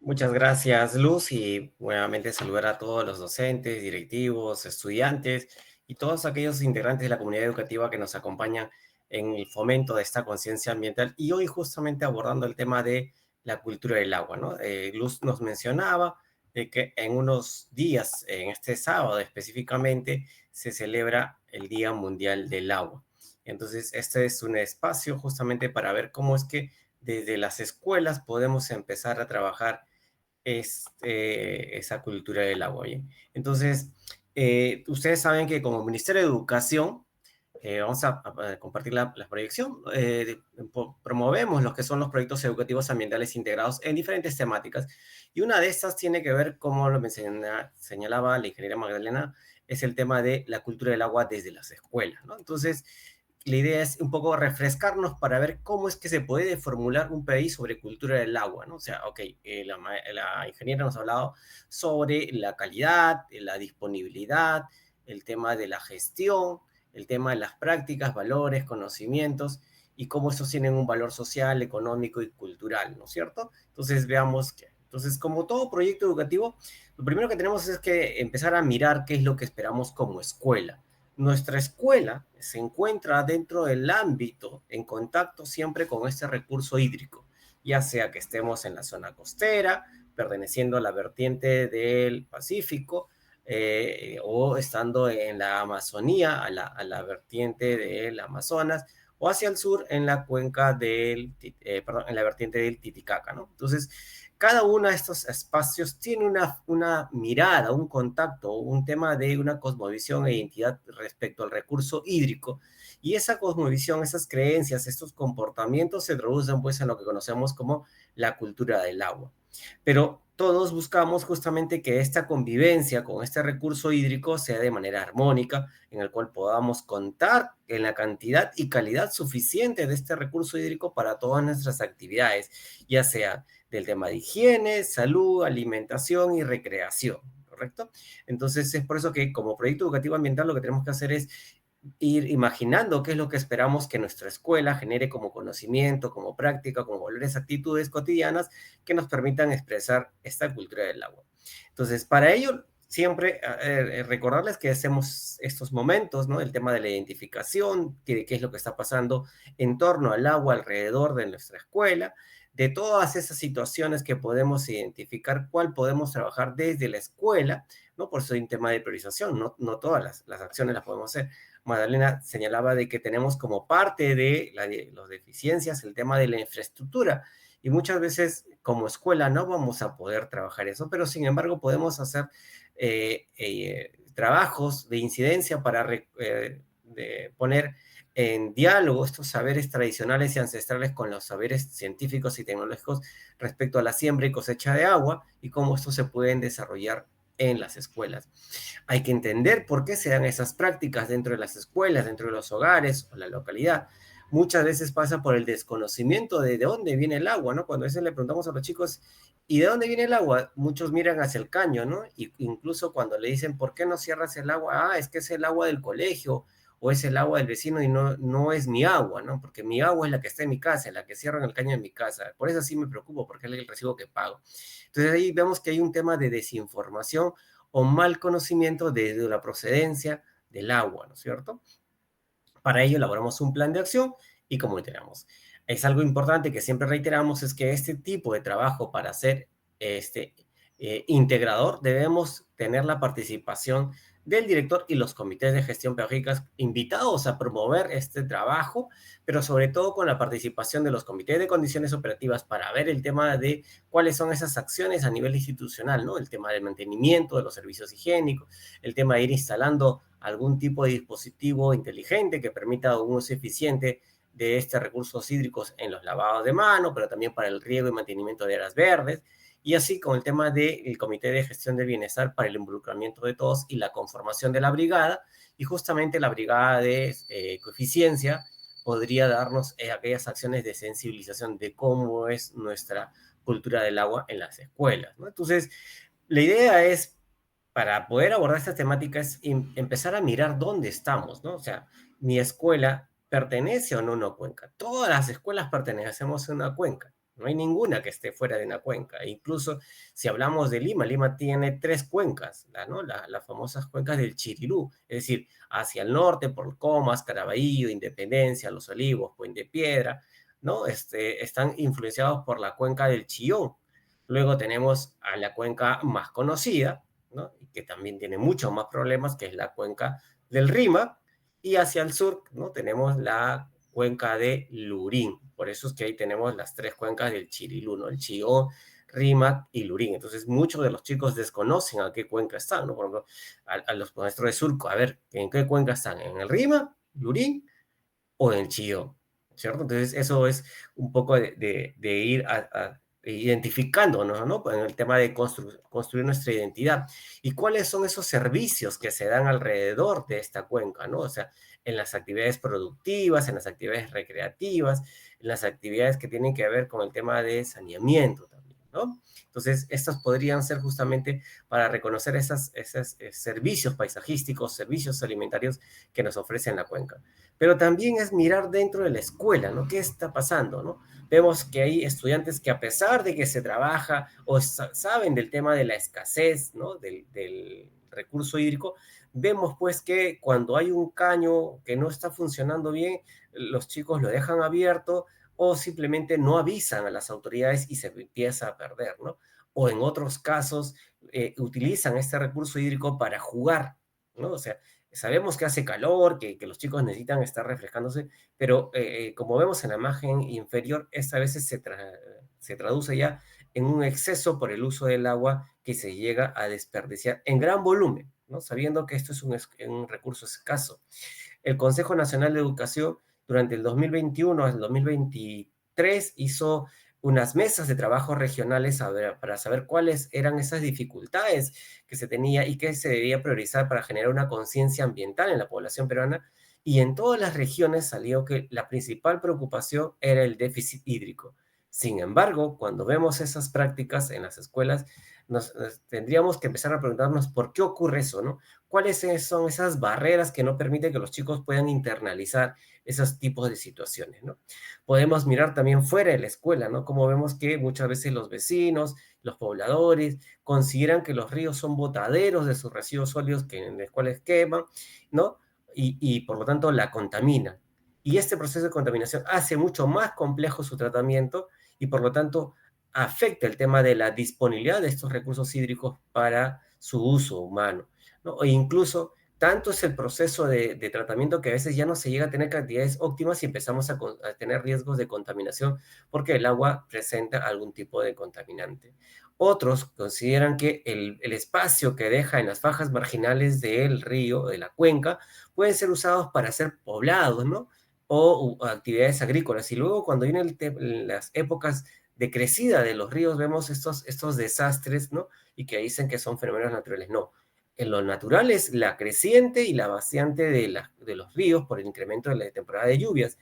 Muchas gracias, Luz, y nuevamente saludar a todos los docentes, directivos, estudiantes y todos aquellos integrantes de la comunidad educativa que nos acompañan en el fomento de esta conciencia ambiental y hoy justamente abordando el tema de la cultura del agua, ¿no? Luz nos mencionaba de que en unos días, en este sábado específicamente, se celebra el Día Mundial del Agua. Entonces, este es un espacio justamente para ver cómo es que desde las escuelas podemos empezar a trabajar esa cultura del agua. ¿Bien? Entonces, ustedes saben que como Ministerio de Educación, vamos a compartir la proyección, promovemos lo que son los proyectos educativos ambientales integrados en diferentes temáticas, y una de estas tiene que ver, como lo señalaba la ingeniera Magdalena, es el tema de la cultura del agua desde las escuelas, ¿no? Entonces, la idea es un poco refrescarnos para ver cómo es que se puede formular un PI sobre cultura del agua, ¿no? O sea, ok, la ingeniera nos ha hablado sobre la calidad, la disponibilidad, el tema de la gestión, el tema de las prácticas, valores, conocimientos y cómo estos tienen un valor social, económico y cultural, ¿no es cierto? Entonces veamos que, entonces como todo proyecto educativo, lo primero que tenemos es que empezar a mirar qué es lo que esperamos como escuela. Nuestra escuela se encuentra dentro del ámbito, en contacto siempre con este recurso hídrico, ya sea que estemos en la zona costera, perteneciendo a la vertiente del Pacífico, o estando en la Amazonía, a la vertiente del Amazonas, o hacia el sur en la cuenca perdón, en la vertiente del Titicaca, ¿no? Entonces, cada uno de estos espacios tiene una mirada, un contacto, un tema de una cosmovisión e identidad respecto al recurso hídrico. Y esa cosmovisión, esas creencias, estos comportamientos se traducen pues en lo que conocemos como la cultura del agua. Pero todos buscamos justamente que esta convivencia con este recurso hídrico sea de manera armónica, en el cual podamos contar en la cantidad y calidad suficiente de este recurso hídrico para todas nuestras actividades, ya sea del tema de higiene, salud, alimentación y recreación, ¿correcto? Entonces es por eso que como proyecto educativo ambiental lo que tenemos que hacer es ir imaginando qué es lo que esperamos que nuestra escuela genere como conocimiento, como práctica, como valores, actitudes cotidianas que nos permitan expresar esta cultura del agua. Entonces, para ello, siempre recordarles que hacemos estos momentos, ¿no? El tema de la identificación, qué es lo que está pasando en torno al agua alrededor de nuestra escuela, de todas esas situaciones que podemos identificar, cuál podemos trabajar desde la escuela, ¿no? Por eso hay un tema de priorización, no todas las acciones las podemos hacer. Magdalena señalaba de que tenemos como parte de las deficiencias el tema de la infraestructura y muchas veces como escuela no vamos a poder trabajar eso, pero sin embargo podemos hacer trabajos de incidencia para de poner en diálogo estos saberes tradicionales y ancestrales con los saberes científicos y tecnológicos respecto a la siembra y cosecha de agua y cómo estos se pueden desarrollar en las escuelas. Hay que entender por qué se dan esas prácticas dentro de las escuelas, dentro de los hogares o la localidad. Muchas veces pasa por el desconocimiento de dónde viene el agua, ¿no? Cuando a veces le preguntamos a los chicos, ¿y de dónde viene el agua? Muchos miran hacia el caño, ¿no? Y incluso cuando le dicen, ¿por qué no cierras el agua? Ah, es que es el agua del colegio o es el agua del vecino y no es mi agua, ¿no? Porque mi agua es la que está en mi casa, la que cierro en el caño de mi casa. Por eso sí me preocupo, porque es el recibo que pago. Entonces ahí vemos que hay un tema de desinformación o mal conocimiento de la procedencia del agua, ¿no es cierto? Para ello elaboramos un plan de acción y comunicamos. Es algo importante que siempre reiteramos, es que este tipo de trabajo para ser integrador debemos tener la participación del director y los comités de gestión pedagógicas invitados a promover este trabajo, pero sobre todo con la participación de los comités de condiciones operativas para ver el tema de cuáles son esas acciones a nivel institucional, ¿no? El tema del mantenimiento de los servicios higiénicos, el tema de ir instalando algún tipo de dispositivo inteligente que permita un uso eficiente de estos recursos hídricos en los lavados de mano, pero también para el riego y mantenimiento de áreas verdes, y así con el tema del Comité de Gestión del Bienestar para el involucramiento de todos y la conformación de la brigada, y justamente la brigada de coeficiencia podría darnos aquellas acciones de sensibilización de cómo es nuestra cultura del agua en las escuelas, ¿no? Entonces, la idea es, para poder abordar esta temática, es empezar a mirar dónde estamos, ¿no? O sea, mi escuela pertenece o no a una cuenca. Todas las escuelas pertenecemos a una cuenca. No hay ninguna que esté fuera de una cuenca. E incluso si hablamos de Lima, Lima tiene 3 cuencas, ¿no? Las famosas cuencas del Chirilú, es decir, hacia el norte por Comas, Caraballo, Independencia, Los Olivos, Puente Piedra, ¿no? Están influenciados por la cuenca del Chillón. Luego tenemos a la cuenca más conocida, ¿no? Y que también tiene muchos más problemas, que es la cuenca del Rima, y hacia el sur, ¿no? Tenemos la cuenca de Lurín. Por eso es que ahí tenemos las 3 cuencas del Chirilú, ¿no? El Chillón, Rímac y Lurín. Entonces, muchos de los chicos desconocen a qué cuenca están, ¿no? Por ejemplo, a los maestros de surco, a ver, ¿en qué cuenca están? ¿En el Rímac, Lurín o en el Chillón? ¿Cierto? Entonces, eso es un poco de ir identificándonos, ¿no? En el tema de construir nuestra identidad. ¿Y cuáles son esos servicios que se dan alrededor de esta cuenca, ¿no? O sea, en las actividades productivas, en las actividades recreativas, en las actividades que tienen que ver con el tema de saneamiento también. ¿no? Entonces, estas podrían ser justamente para reconocer esos servicios paisajísticos, servicios alimentarios que nos ofrecen la cuenca. Pero también es mirar dentro de la escuela, ¿no? ¿Qué está pasando, no? Vemos que hay estudiantes que a pesar de que se trabaja o saben del tema de la escasez, ¿no? Del recurso hídrico, vemos pues que cuando hay un caño que no está funcionando bien, los chicos lo dejan abierto o simplemente no avisan a las autoridades y se empieza a perder, ¿no? O en otros casos utilizan este recurso hídrico para jugar, ¿no? O sea, sabemos que hace calor, que los chicos necesitan estar refrescándose, pero como vemos en la imagen inferior, esta vez se traduce ya en un exceso por el uso del agua que se llega a desperdiciar en gran volumen, ¿no? Sabiendo que esto es un recurso escaso. El Consejo Nacional de Educación durante el 2021 al 2023 hizo unas mesas de trabajo regionales para saber cuáles eran esas dificultades que se tenía y qué se debía priorizar para generar una conciencia ambiental en la población peruana. Y en todas las regiones salió que la principal preocupación era el déficit hídrico. Sin embargo, cuando vemos esas prácticas en las escuelas, tendríamos que empezar a preguntarnos por qué ocurre eso, ¿no? ¿Cuáles son esas barreras que no permiten que los chicos puedan internalizar esos tipos de situaciones, ¿no? Podemos mirar también fuera de la escuela, ¿no? Como vemos que muchas veces los vecinos, los pobladores, consideran que los ríos son botaderos de sus residuos sólidos en los cuales queman, ¿no? Y por lo tanto la contaminan. Y este proceso de contaminación hace mucho más complejo su tratamiento y por lo tanto afecta el tema de la disponibilidad de estos recursos hídricos para su uso humano, ¿no? O incluso tanto es el proceso de tratamiento que a veces ya no se llega a tener cantidades óptimas y empezamos a tener riesgos de contaminación porque el agua presenta algún tipo de contaminante. Otros consideran que el espacio que deja en las fajas marginales del río, de la cuenca, pueden ser usados para hacer poblados, ¿no? O actividades agrícolas. Y luego cuando vienen las épocas de crecida de los ríos, vemos estos desastres, ¿no? Y que dicen que son fenómenos naturales. No, en lo natural es la creciente y la vaciante de los ríos por el incremento de la temporada de lluvias,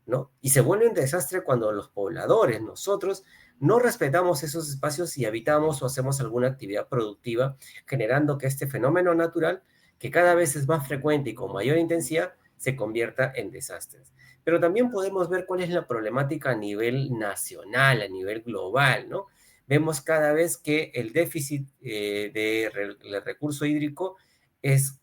¿no? Y se vuelve un desastre cuando los pobladores, nosotros, no respetamos esos espacios y habitamos o hacemos alguna actividad productiva, generando que este fenómeno natural, que cada vez es más frecuente y con mayor intensidad, se convierta en desastres. Pero también podemos ver cuál es la problemática a nivel nacional, a nivel global, ¿no? Vemos cada vez que el déficit del recurso hídrico es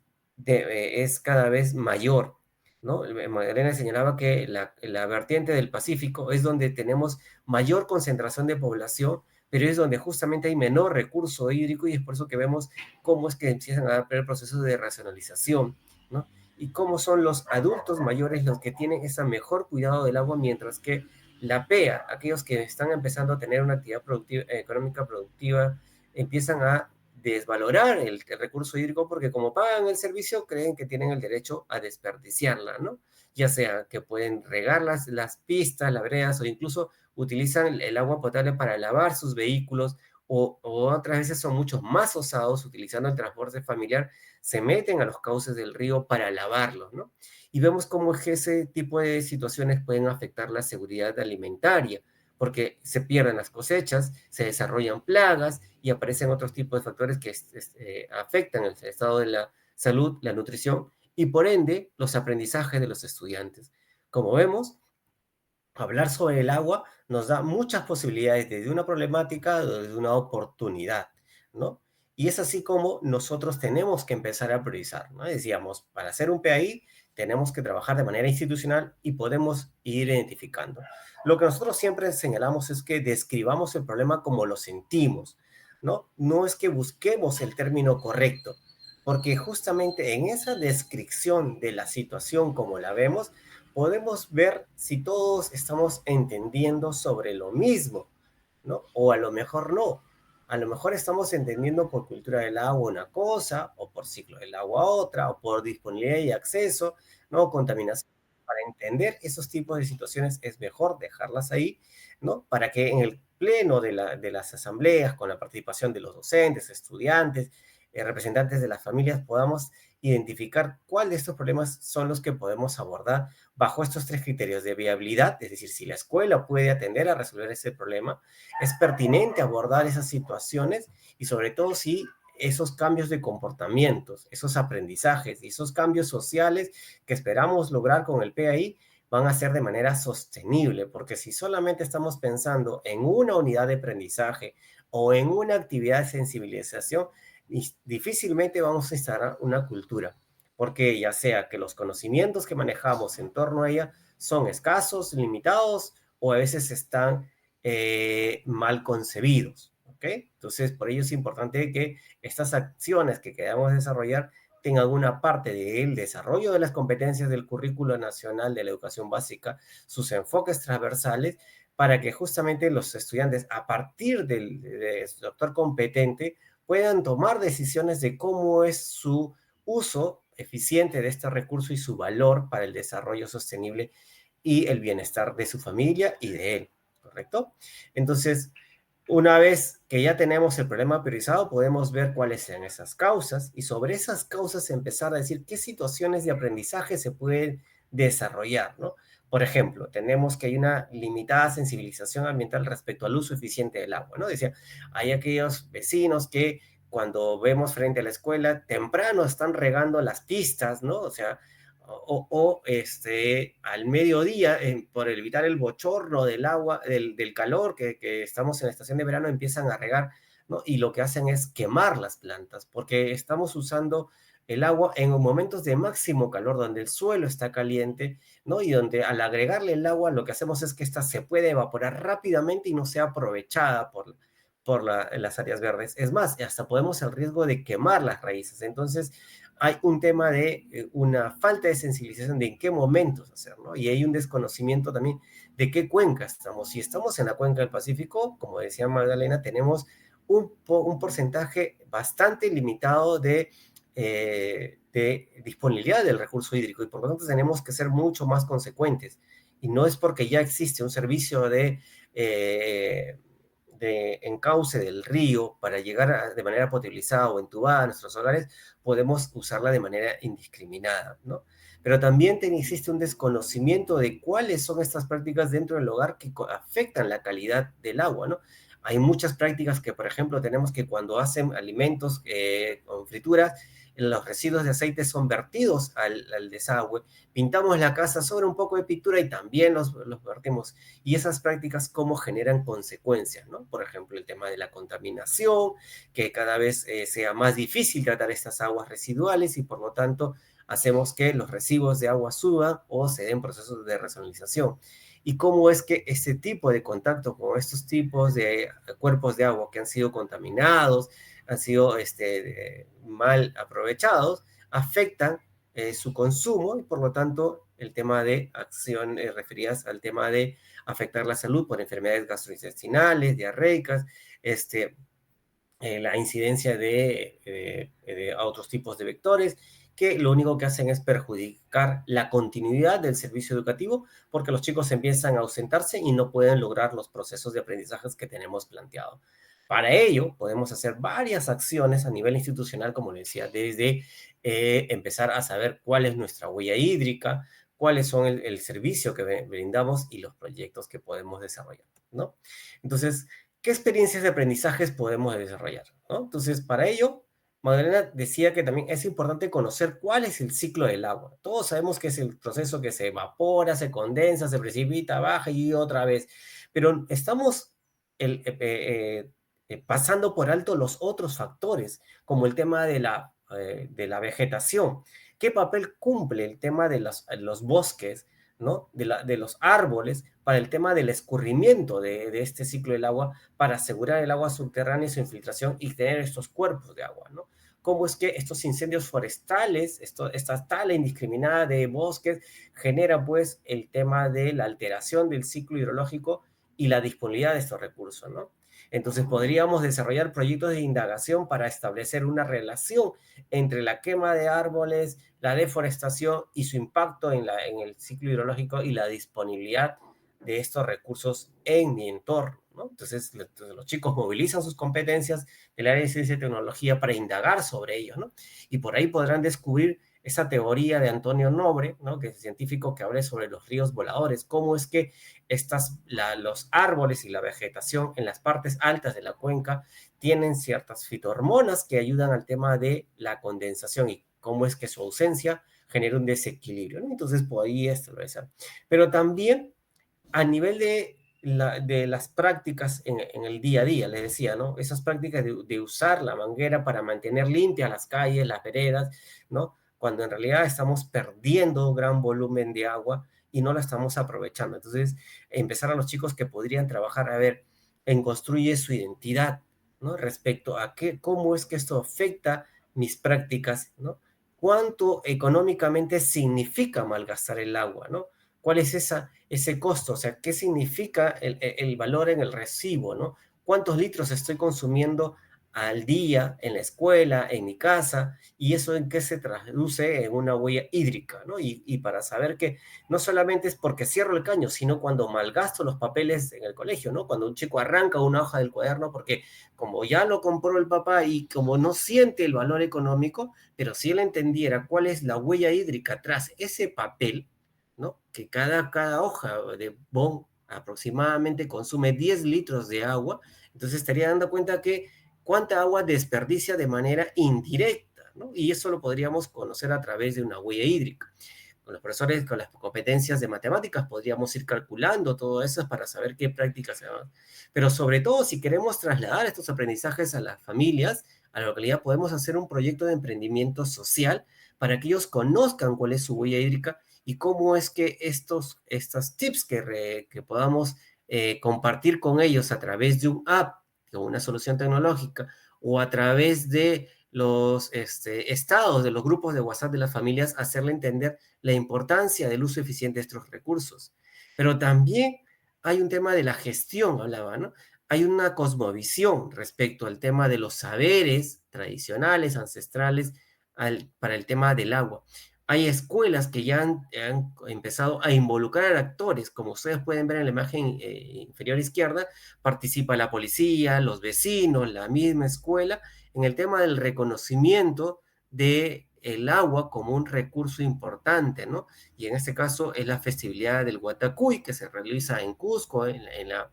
cada vez mayor, ¿no? Magdalena señalaba que la vertiente del Pacífico es donde tenemos mayor concentración de población, pero es donde justamente hay menor recurso hídrico y es por eso que vemos cómo es que empiezan a haber procesos de racionalización, ¿no? Y cómo son los adultos mayores los que tienen ese mejor cuidado del agua, mientras que la PEA, aquellos que están empezando a tener una actividad productiva, económica productiva, empiezan a desvalorar el recurso hídrico porque como pagan el servicio creen que tienen el derecho a desperdiciarla, ¿no? Ya sea que pueden regar las pistas, las veredas o incluso utilizan el agua potable para lavar sus vehículos o otras veces son mucho más osados utilizando el transporte familiar, se meten a los cauces del río para lavarlos, ¿no? Y vemos cómo ese tipo de situaciones pueden afectar la seguridad alimentaria porque se pierden las cosechas, se desarrollan plagas y aparecen otros tipos de factores que afectan el estado de la salud, la nutrición y por ende los aprendizajes de los estudiantes. Como vemos, hablar sobre el agua nos da muchas posibilidades desde una problemática, desde una oportunidad, ¿no? Y es así como nosotros tenemos que empezar a priorizar, ¿no? Decíamos, para hacer un PAI tenemos que trabajar de manera institucional y podemos ir identificando. Lo que nosotros siempre señalamos es que describamos el problema como lo sentimos, ¿no? No es que busquemos el término correcto, porque justamente en esa descripción de la situación como la vemos, podemos ver si todos estamos entendiendo sobre lo mismo, ¿no? O a lo mejor no. A lo mejor estamos entendiendo por cultura del agua una cosa, o por ciclo del agua otra, o por disponibilidad y acceso, ¿no? Contaminación. Para entender esos tipos de situaciones es mejor dejarlas ahí, ¿no? Para que en el pleno de las asambleas, con la participación de los docentes, estudiantes, representantes de las familias, podamos identificar cuál de estos problemas son los que podemos abordar bajo estos 3 criterios de viabilidad, es decir, si la escuela puede atender a resolver ese problema, es pertinente abordar esas situaciones y sobre todo si esos cambios de comportamientos, esos aprendizajes y esos cambios sociales que esperamos lograr con el PAI van a ser de manera sostenible, porque si solamente estamos pensando en una unidad de aprendizaje o en una actividad de sensibilización, difícilmente vamos a instalar una cultura, porque ya sea que los conocimientos que manejamos en torno a ella son escasos, limitados o a veces están mal concebidos. ¿Ok? Entonces, por ello es importante que estas acciones que queramos desarrollar tengan alguna parte del desarrollo de las competencias del currículo nacional de la educación básica, sus enfoques transversales, para que justamente los estudiantes, a partir del doctor competente, puedan tomar decisiones de cómo es su uso eficiente de este recurso y su valor para el desarrollo sostenible y el bienestar de su familia y de él, ¿correcto? Entonces, una vez que ya tenemos el problema priorizado, podemos ver cuáles sean esas causas y sobre esas causas empezar a decir qué situaciones de aprendizaje se pueden desarrollar, ¿no? Por ejemplo, tenemos que hay una limitada sensibilización ambiental respecto al uso eficiente del agua, ¿no? Decía, hay aquellos vecinos que cuando vemos frente a la escuela, temprano están regando las pistas, ¿no? O sea, al mediodía, por evitar el bochorno del agua, del calor que estamos en la estación de verano, empiezan a regar, ¿no? Y lo que hacen es quemar las plantas, porque estamos usando el agua en momentos de máximo calor, donde el suelo está caliente, ¿no? Y donde al agregarle el agua, lo que hacemos es que ésta se puede evaporar rápidamente y no sea aprovechada por las áreas verdes. Es más, hasta podemos el riesgo de quemar las raíces. Entonces, hay un tema de una falta de sensibilización de en qué momentos hacerlo, ¿no? Y hay un desconocimiento también de qué cuenca estamos. Si estamos en la cuenca del Pacífico, como decía Magdalena, tenemos un porcentaje bastante limitado de disponibilidad del recurso hídrico y por lo tanto tenemos que ser mucho más consecuentes. Y no es porque ya existe un servicio de encauce del río para llegar de manera potabilizada o entubada a nuestros hogares, podemos usarla de manera indiscriminada, ¿no? Pero también existe un desconocimiento de cuáles son estas prácticas dentro del hogar que afectan la calidad del agua, ¿no? Hay muchas prácticas que, por ejemplo, tenemos que cuando hacen alimentos con frituras, los residuos de aceite son vertidos al desagüe, pintamos la casa sobre un poco de pintura y también los vertimos. Y esas prácticas cómo generan consecuencias, ¿no? Por ejemplo, el tema de la contaminación, que cada vez sea más difícil tratar estas aguas residuales y por lo tanto hacemos que los residuos de agua suban o se den procesos de resalinización. Y cómo es que este tipo de contacto con estos tipos de cuerpos de agua que han sido contaminados, han sido mal aprovechados, afectan su consumo y por lo tanto el tema de acción referidas al tema de afectar la salud por enfermedades gastrointestinales, diarreicas, la incidencia de otros tipos de vectores que lo único que hacen es perjudicar la continuidad del servicio educativo porque los chicos empiezan a ausentarse y no pueden lograr los procesos de aprendizajes que tenemos planteado. Para ello, podemos hacer varias acciones a nivel institucional, como les decía, desde empezar a saber cuál es nuestra huella hídrica, cuáles son el servicio que brindamos y los proyectos que podemos desarrollar, ¿no? Entonces, ¿qué experiencias de aprendizajes podemos desarrollar, ¿no? Entonces, para ello, Magdalena decía que también es importante conocer cuál es el ciclo del agua. Todos sabemos que es el proceso que se evapora, se condensa, se precipita, baja y otra vez, pero estamos pasando por alto los otros factores, como el tema de la vegetación. ¿Qué papel cumple el tema de los bosques, ¿no? De los árboles para el tema del escurrimiento de este ciclo del agua para asegurar el agua subterránea y su infiltración y tener estos cuerpos de agua, ¿no? Cómo es que estos incendios forestales, esta tala indiscriminada de bosques genera pues el tema de la alteración del ciclo hidrológico y la disponibilidad de estos recursos, ¿no? Entonces podríamos desarrollar proyectos de indagación para establecer una relación entre la quema de árboles, la deforestación y su impacto en el ciclo hidrológico y la disponibilidad de estos recursos en mi entorno, ¿no? Entonces, los chicos movilizan sus competencias del área de ciencia y tecnología para indagar sobre ellos, ¿no? Y por ahí podrán descubrir esa teoría de Antonio Nobre, ¿no? Que es el científico que habla sobre los ríos voladores, cómo es que los árboles y la vegetación en las partes altas de la cuenca tienen ciertas fitohormonas que ayudan al tema de la condensación y cómo es que su ausencia genera un desequilibrio, ¿no? Entonces, por ahí esto lo es. Pero también a nivel de las prácticas en el día a día, les decía, ¿no? Esas prácticas de usar la manguera para mantener limpias las calles, las veredas, ¿no? Cuando en realidad estamos perdiendo un gran volumen de agua y no la estamos aprovechando. Entonces, empezar a los chicos que podrían trabajar, a ver, en construye su identidad, ¿no? Respecto a cómo es que esto afecta mis prácticas, ¿no? ¿Cuánto económicamente significa malgastar el agua, ¿no? ¿Cuál es ese costo? O sea, ¿qué significa el valor en el recibo, ¿no? ¿Cuántos litros estoy consumiendo al día en la escuela, en mi casa? Y eso en qué se traduce en una huella hídrica, ¿no? Y para saber que no solamente es porque cierro el caño, sino cuando malgasto los papeles en el colegio, ¿no? Cuando un chico arranca una hoja del cuaderno porque como ya lo compró el papá y como no siente el valor económico, pero si él entendiera cuál es la huella hídrica tras ese papel, ¿no? Que cada hoja de bond aproximadamente consume 10 litros de agua, entonces estaría dando cuenta que cuánta agua desperdicia de manera indirecta, ¿no? Y eso lo podríamos conocer a través de una huella hídrica. Con los profesores, con las competencias de matemáticas, podríamos ir calculando todo eso para saber qué prácticas se van. Pero sobre todo, si queremos trasladar estos aprendizajes a las familias, a la localidad, podemos hacer un proyecto de emprendimiento social para que ellos conozcan cuál es su huella hídrica y cómo es que estos tips que podamos compartir con ellos a través de un app, de una solución tecnológica, o a través de los estados de los grupos de WhatsApp de las familias, hacerle entender la importancia del uso eficiente de estos recursos. Pero también hay un tema de la gestión, hablaba, ¿no? Hay una cosmovisión respecto al tema de los saberes tradicionales, ancestrales, para el tema del agua. Hay escuelas que ya han empezado a involucrar a actores, como ustedes pueden ver en la imagen inferior izquierda, participa la policía, los vecinos, la misma escuela, en el tema del reconocimiento de el agua como un recurso importante, ¿no? Y en este caso es la festividad del Guatacuy, que se realiza en Cusco, en la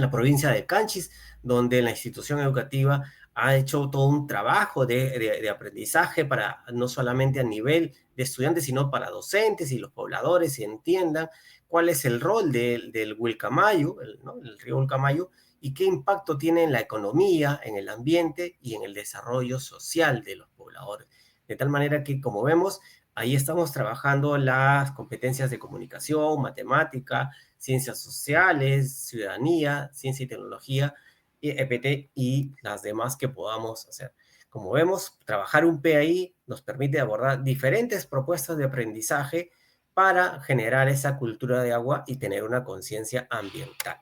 provincia de Canchis, donde la institución educativa ha hecho todo un trabajo de aprendizaje para no solamente a nivel de estudiantes, sino para docentes y los pobladores y entiendan cuál es el rol del Wilcamayu, ¿no? El río Wilcamayu, y qué impacto tiene en la economía, en el ambiente y en el desarrollo social de los pobladores. De tal manera que, como vemos, ahí estamos trabajando las competencias de comunicación, matemática, ciencias sociales, ciudadanía, ciencia y tecnología, EPT y las demás que podamos hacer. Como vemos, trabajar un PAI nos permite abordar diferentes propuestas de aprendizaje para generar esa cultura de agua y tener una conciencia ambiental.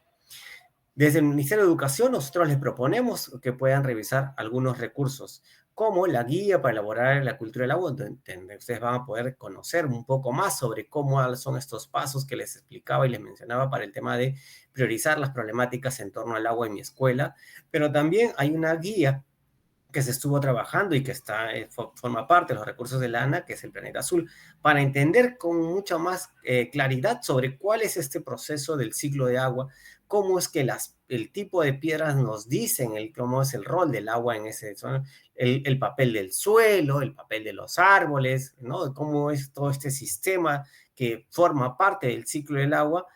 Desde el Ministerio de Educación, nosotros les proponemos que puedan revisar algunos recursos, como la guía para elaborar la cultura del agua, donde ustedes van a poder conocer un poco más sobre cómo son estos pasos que les explicaba y les mencionaba para el tema de priorizar las problemáticas en torno al agua en mi escuela, pero también hay una guía que se estuvo trabajando y que forma parte de los recursos de la ANA, que es el Planeta Azul, para entender con mucha más claridad sobre cuál es este proceso del ciclo de agua, cómo es que el tipo de piedras nos dicen cómo es el rol del agua en ese el papel del suelo, el papel de los árboles, ¿no? Cómo es todo este sistema que forma parte del ciclo del agua,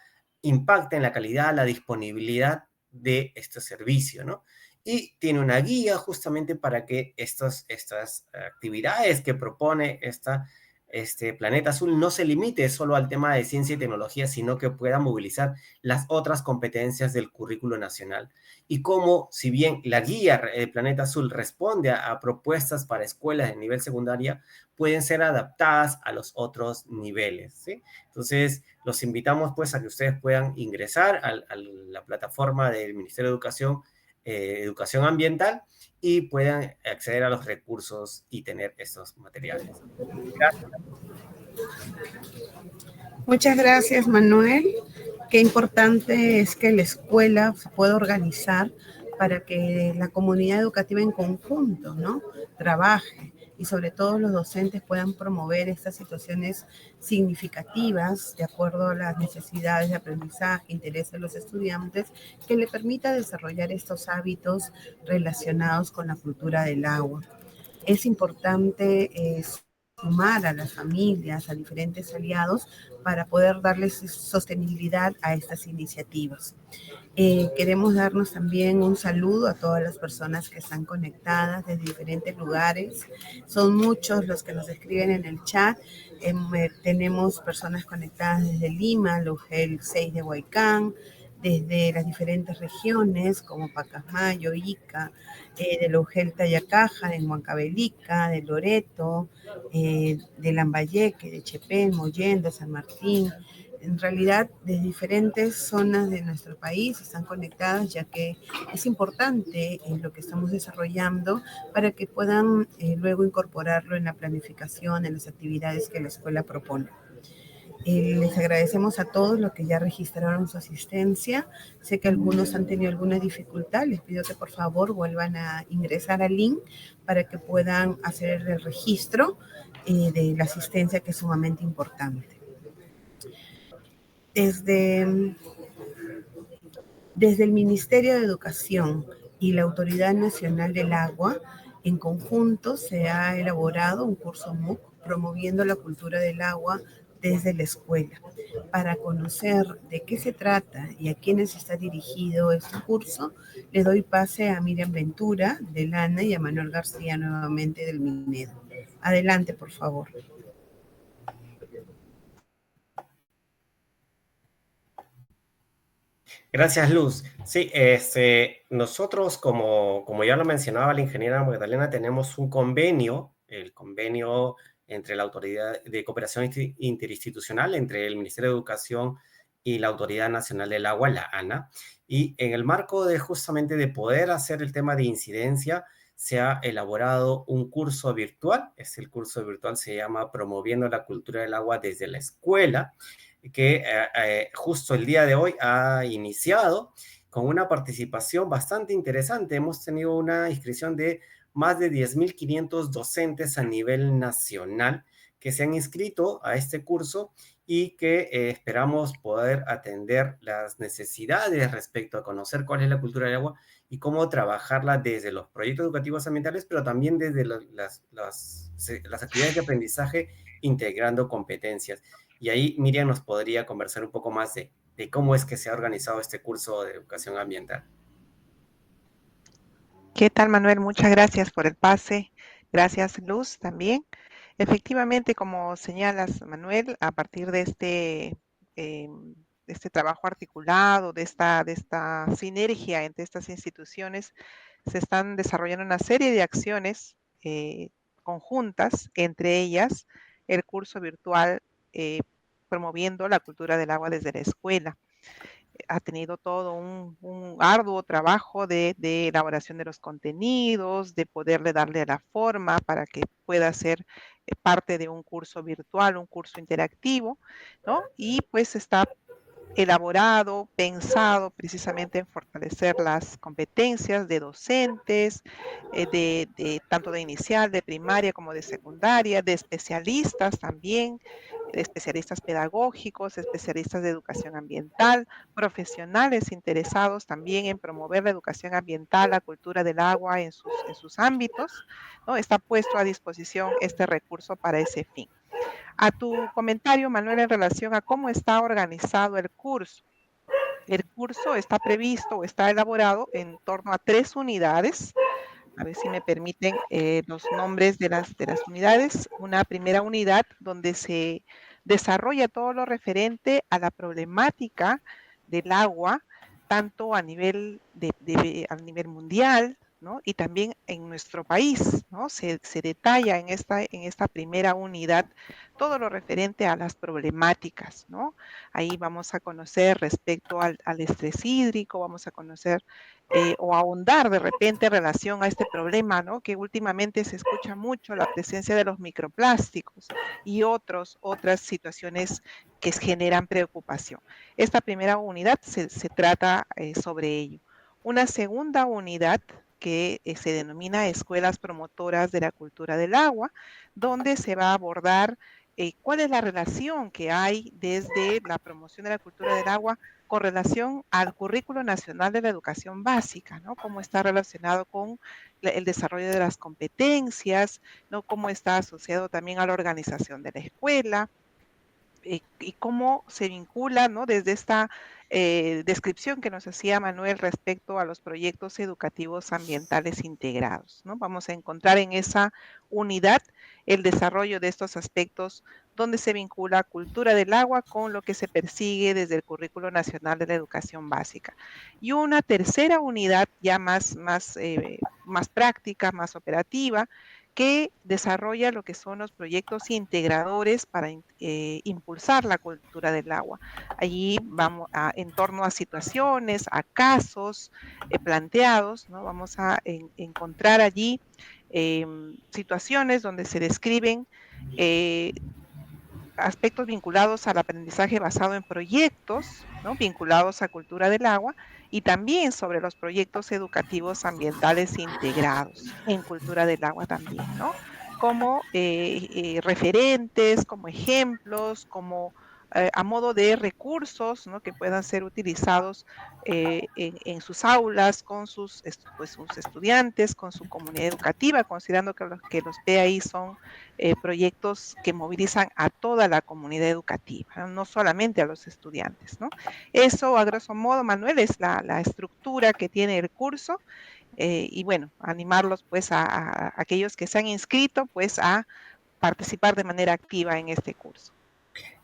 impacta en la calidad, la disponibilidad de este servicio, ¿no? Y tiene una guía justamente para que estas actividades que propone este Planeta Azul no se limite solo al tema de ciencia y tecnología, sino que pueda movilizar las otras competencias del currículo nacional. Y cómo, si bien la guía Planeta Azul responde a propuestas para escuelas de nivel secundaria, pueden ser adaptadas a los otros niveles, ¿sí? Entonces, los invitamos pues a que ustedes puedan ingresar a la plataforma del Ministerio de Educación, Educación Ambiental, y puedan acceder a los recursos y tener estos materiales. Gracias. Muchas gracias, Manuel. qué importante es que la escuela se pueda organizar para que la comunidad educativa en conjunto, ¿no?, trabaje y sobre todo los docentes puedan promover estas situaciones significativas de acuerdo a las necesidades de aprendizaje, interés de los estudiantes, que le permita desarrollar estos hábitos relacionados con la cultura del agua. Es importante sumar a las familias, a diferentes aliados, para poder darles sostenibilidad a estas iniciativas. Queremos darnos también un saludo a todas las personas que están conectadas desde diferentes lugares. Son muchos los que nos escriben en el chat. Tenemos personas conectadas desde Lima, Lugel 6 de Huaycán, desde las diferentes regiones como Pacasmayo, Ica, de Lugel Tayacaja, de Huancavelica, de Loreto, de Lambayeque, de Chepén, Mollén, de San Martín. En realidad, de diferentes zonas de nuestro país están conectadas, ya que es importante lo que estamos desarrollando para que puedan luego incorporarlo en la planificación, en las actividades que la escuela propone. Les agradecemos a todos los que ya registraron su asistencia. Sé que algunos han tenido alguna dificultad. Les pido que por favor vuelvan a ingresar al link para que puedan hacer el registro de la asistencia, que es sumamente importante. Desde el Ministerio de Educación y la Autoridad Nacional del Agua, en conjunto se ha elaborado un curso MOOC promoviendo la cultura del agua desde la escuela. Para conocer de qué se trata y a quiénes está dirigido este curso, le doy pase a Miriam Ventura, del ANA, y a Manuel García, nuevamente del Minedo. Adelante, por favor. Gracias, Luz. Sí, nosotros, como ya lo mencionaba la ingeniera Magdalena, tenemos un convenio, el convenio entre la Autoridad de Cooperación Interinstitucional, entre el Ministerio de Educación y la Autoridad Nacional del Agua, la ANA, y en el marco de justamente de poder hacer el tema de incidencia, se ha elaborado un curso virtual. El curso virtual se llama Promoviendo la Cultura del Agua desde la Escuela, que justo el día de hoy ha iniciado con una participación bastante interesante. Hemos tenido una inscripción de más de 10.500 docentes a nivel nacional que se han inscrito a este curso y que esperamos poder atender las necesidades respecto a conocer cuál es la cultura del agua y cómo trabajarla desde los proyectos educativos ambientales, pero también desde las actividades de aprendizaje, integrando competencias. Y ahí Miriam nos podría conversar un poco más de cómo es que se ha organizado este curso de educación ambiental. ¿Qué tal, Manuel? Muchas gracias por el pase. Gracias, Luz, también. Efectivamente, como señalas, Manuel, a partir de este trabajo articulado, de esta sinergia entre estas instituciones, se están desarrollando una serie de acciones conjuntas, entre ellas el curso virtual promoviendo la cultura del agua desde la escuela. Ha tenido todo un arduo trabajo de elaboración de los contenidos, de poderle darle la forma para que pueda ser parte de un curso virtual, un curso interactivo, ¿no? Y pues está elaborado, pensado precisamente en fortalecer las competencias de docentes, tanto de inicial, de primaria como de secundaria, de especialistas también, de especialistas pedagógicos, especialistas de educación ambiental, profesionales interesados también en promover la educación ambiental, la cultura del agua en sus ámbitos, ¿no? Está puesto a disposición este recurso para ese fin. A tu comentario, Manuel, en relación a cómo está organizado el curso. El curso está previsto o está elaborado en torno a 3 unidades. A ver si me permiten los nombres de las unidades. Una primera unidad donde se desarrolla todo lo referente a la problemática del agua, tanto a nivel mundial, ¿no? Y también en nuestro país, ¿no? Se detalla en esta primera unidad todo lo referente a las problemáticas, ¿no? Ahí vamos a conocer respecto al estrés hídrico, vamos a conocer o ahondar de repente en relación a este problema, ¿no? Que últimamente se escucha mucho la presencia de los microplásticos y otras situaciones que generan preocupación. Esta primera unidad se trata sobre ello. Una segunda unidad que se denomina Escuelas Promotoras de la Cultura del Agua, donde se va a abordar cuál es la relación que hay desde la promoción de la cultura del agua con relación al currículo nacional de la educación básica, ¿no? Cómo está relacionado con el desarrollo de las competencias, ¿no? Cómo está asociado también a la organización de la escuela, y cómo se vincula, ¿no? Desde esta descripción que nos hacía Manuel respecto a los proyectos educativos ambientales integrados, ¿no? Vamos a encontrar en esa unidad el desarrollo de estos aspectos donde se vincula cultura del agua con lo que se persigue desde el Currículo Nacional de la Educación Básica. Y una tercera unidad ya más práctica, más operativa, que desarrolla lo que son los proyectos integradores para impulsar la cultura del agua. Allí vamos en torno a situaciones, a casos planteados, ¿no? Vamos a encontrar allí situaciones donde se describen eh, aspectos vinculados al aprendizaje basado en proyectos, ¿no? Vinculados a cultura del agua y también sobre los proyectos educativos ambientales integrados en cultura del agua también, ¿no? Como referentes, como ejemplos, como a modo de recursos, ¿no? Que puedan ser utilizados en sus aulas con pues, sus estudiantes, con su comunidad educativa, considerando que los PAI son proyectos que movilizan a toda la comunidad educativa, no solamente a los estudiantes, ¿no? Eso, a grosso modo, Manuel, es la estructura que tiene el curso y bueno, animarlos pues a aquellos que se han inscrito pues a participar de manera activa en este curso.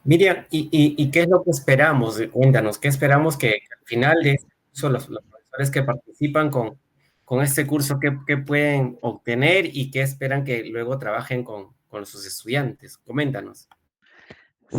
Miriam, ¿y qué es lo que esperamos? Cuéntanos, ¿qué esperamos que al final de este curso los profesores que participan con este curso, qué pueden obtener y qué esperan que luego trabajen con sus estudiantes? Coméntanos.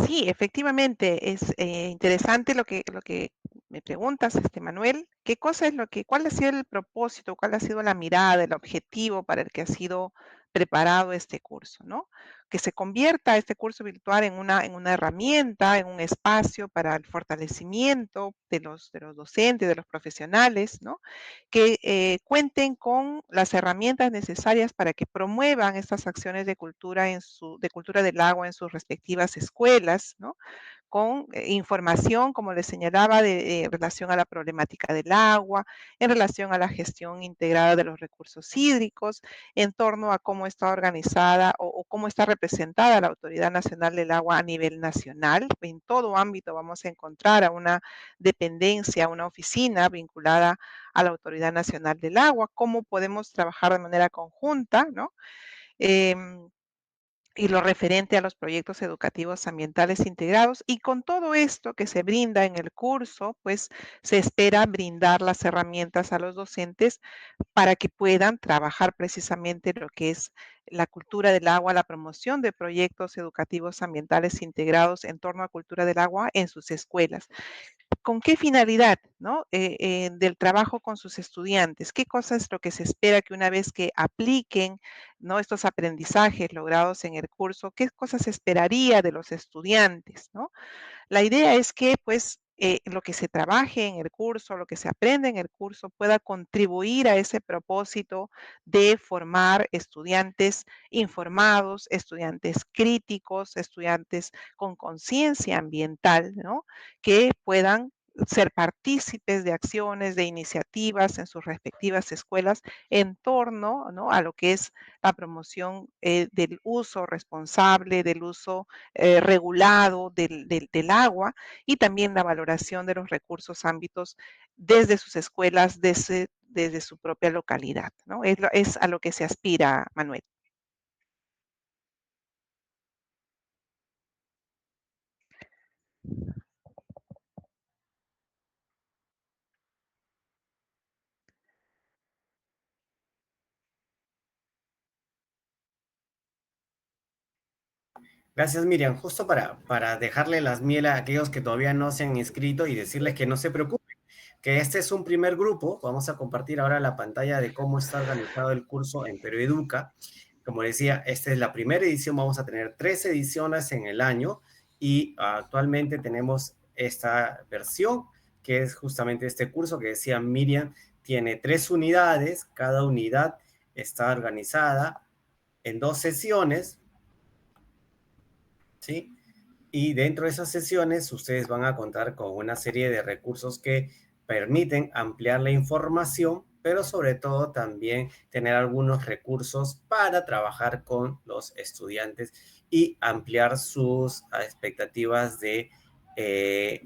Sí, efectivamente, es interesante lo que me preguntas, Manuel. ¿Qué cosa es cuál ha sido el propósito, cuál ha sido la mirada, el objetivo para el que ha sido preparado este curso, ¿no? Que se convierta este curso virtual en una herramienta, en un espacio para el fortalecimiento de los docentes, de los profesionales, ¿no? Que cuenten con las herramientas necesarias para que promuevan estas acciones de cultura de cultura del agua en sus respectivas escuelas, ¿no? Con información, como les señalaba, de relación a la problemática del agua, en relación a la gestión integrada de los recursos hídricos, en torno a cómo está organizada o cómo está representada la Autoridad Nacional del Agua a nivel nacional. En todo ámbito vamos a encontrar a una dependencia, una oficina vinculada a la Autoridad Nacional del Agua, cómo podemos trabajar de manera conjunta, ¿no? Em, y lo referente a los proyectos educativos ambientales integrados. Y con todo esto que se brinda en el curso, pues se espera brindar las herramientas a los docentes para que puedan trabajar precisamente lo que es la cultura del agua, la promoción de proyectos educativos ambientales integrados en torno a cultura del agua en sus escuelas. ¿Con qué finalidad, no? Del trabajo con sus estudiantes. ¿Qué cosa es lo que se espera que una vez que apliquen, ¿no? Estos aprendizajes logrados en el curso, qué cosas se esperaría de los estudiantes, ¿no? La idea es que, pues, lo que se trabaje en el curso, lo que se aprende en el curso pueda contribuir a ese propósito de formar estudiantes informados, estudiantes críticos, estudiantes con conciencia ambiental, ¿no? Que puedan ser partícipes de acciones, de iniciativas en sus respectivas escuelas en torno, ¿no? A lo que es la promoción del uso responsable, del uso regulado del agua y también la valoración de los recursos ámbitos desde sus escuelas, desde su propia localidad, ¿no? Es a lo que se aspira, Manuel. Gracias, Miriam. Justo para dejarle las miel a aquellos que todavía no se han inscrito y decirles que no se preocupen, que este es un primer grupo. Vamos a compartir ahora la pantalla de cómo está organizado el curso en Perú Educa. Como decía, esta es la primera edición. Vamos a tener 3 ediciones en el año y actualmente tenemos esta versión, que es justamente este curso que decía Miriam. Tiene 3 unidades. Cada unidad está organizada en 2 sesiones, ¿sí? Y dentro de esas sesiones ustedes van a contar con una serie de recursos que permiten ampliar la información, pero sobre todo también tener algunos recursos para trabajar con los estudiantes y ampliar sus expectativas de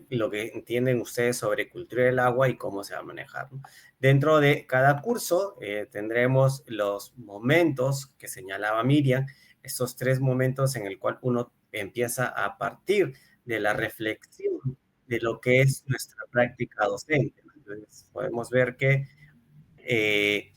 lo que entienden ustedes sobre cultura del agua y cómo se va a manejar, ¿no? Dentro de cada curso tendremos los momentos que señalaba Miriam, estos 3 momentos en el cual uno empieza a partir de la reflexión de lo que es nuestra práctica docente. Entonces, podemos ver que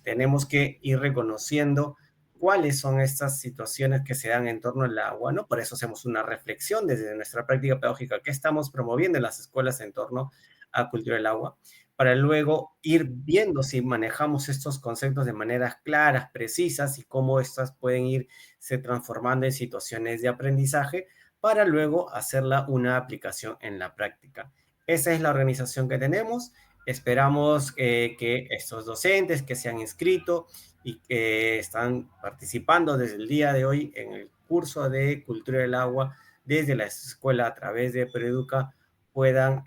tenemos que ir reconociendo cuáles son estas situaciones que se dan en torno al agua, ¿no? Por eso hacemos una reflexión desde nuestra práctica pedagógica, qué estamos promoviendo en las escuelas en torno a cultura del agua, para luego ir viendo si manejamos estos conceptos de maneras claras, precisas, y cómo estas pueden irse transformando en situaciones de aprendizaje, para luego hacerla una aplicación en la práctica. Esa es la organización que tenemos. Esperamos que estos docentes que se han inscrito y que están participando desde el día de hoy en el curso de Cultura del Agua desde la escuela a través de Perú Educa puedan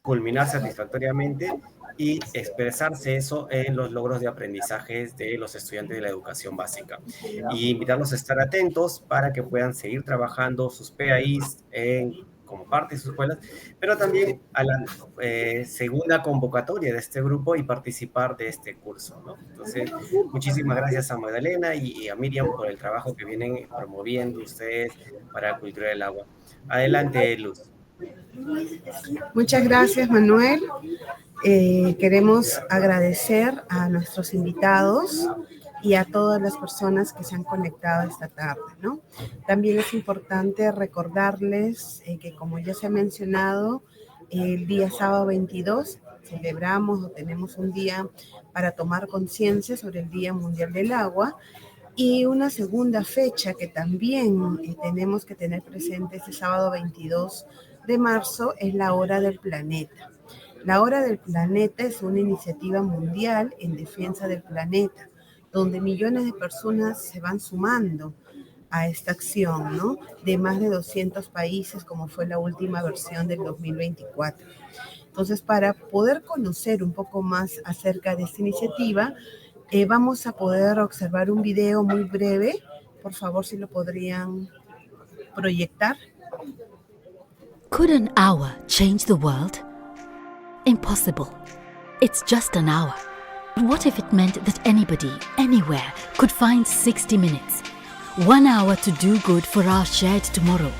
culminar satisfactoriamente y expresarse eso en los logros de aprendizaje de los estudiantes de la educación básica. Y invitarlos a estar atentos para que puedan seguir trabajando sus PAIs como parte de sus escuelas, pero también a la segunda convocatoria de este grupo y participar de este curso, ¿no? Entonces, muchísimas gracias a Magdalena y a Miriam por el trabajo que vienen promoviendo ustedes para la cultura del agua. Adelante, Luz. Muchas gracias, Manuel. Queremos agradecer a nuestros invitados y a todas las personas que se han conectado esta tarde, ¿no? También es importante recordarles que, como ya se ha mencionado, el día sábado 22 celebramos o tenemos un día para tomar conciencia sobre el Día Mundial del Agua, y una segunda fecha que también tenemos que tener presente este sábado 22 de marzo es la Hora del Planeta. La Hora del Planeta es una iniciativa mundial en defensa del planeta, donde millones de personas se van sumando a esta acción, ¿no? De más de 200 países, como fue la última versión del 2024. Entonces, para poder conocer un poco más acerca de esta iniciativa, vamos a poder observar un video muy breve. Por favor, si lo podrían proyectar. Could an hour change the world? Impossible. It's just an hour. But what if it meant that anybody, anywhere, could find 60 minutes? 1 hour to do good for our shared tomorrow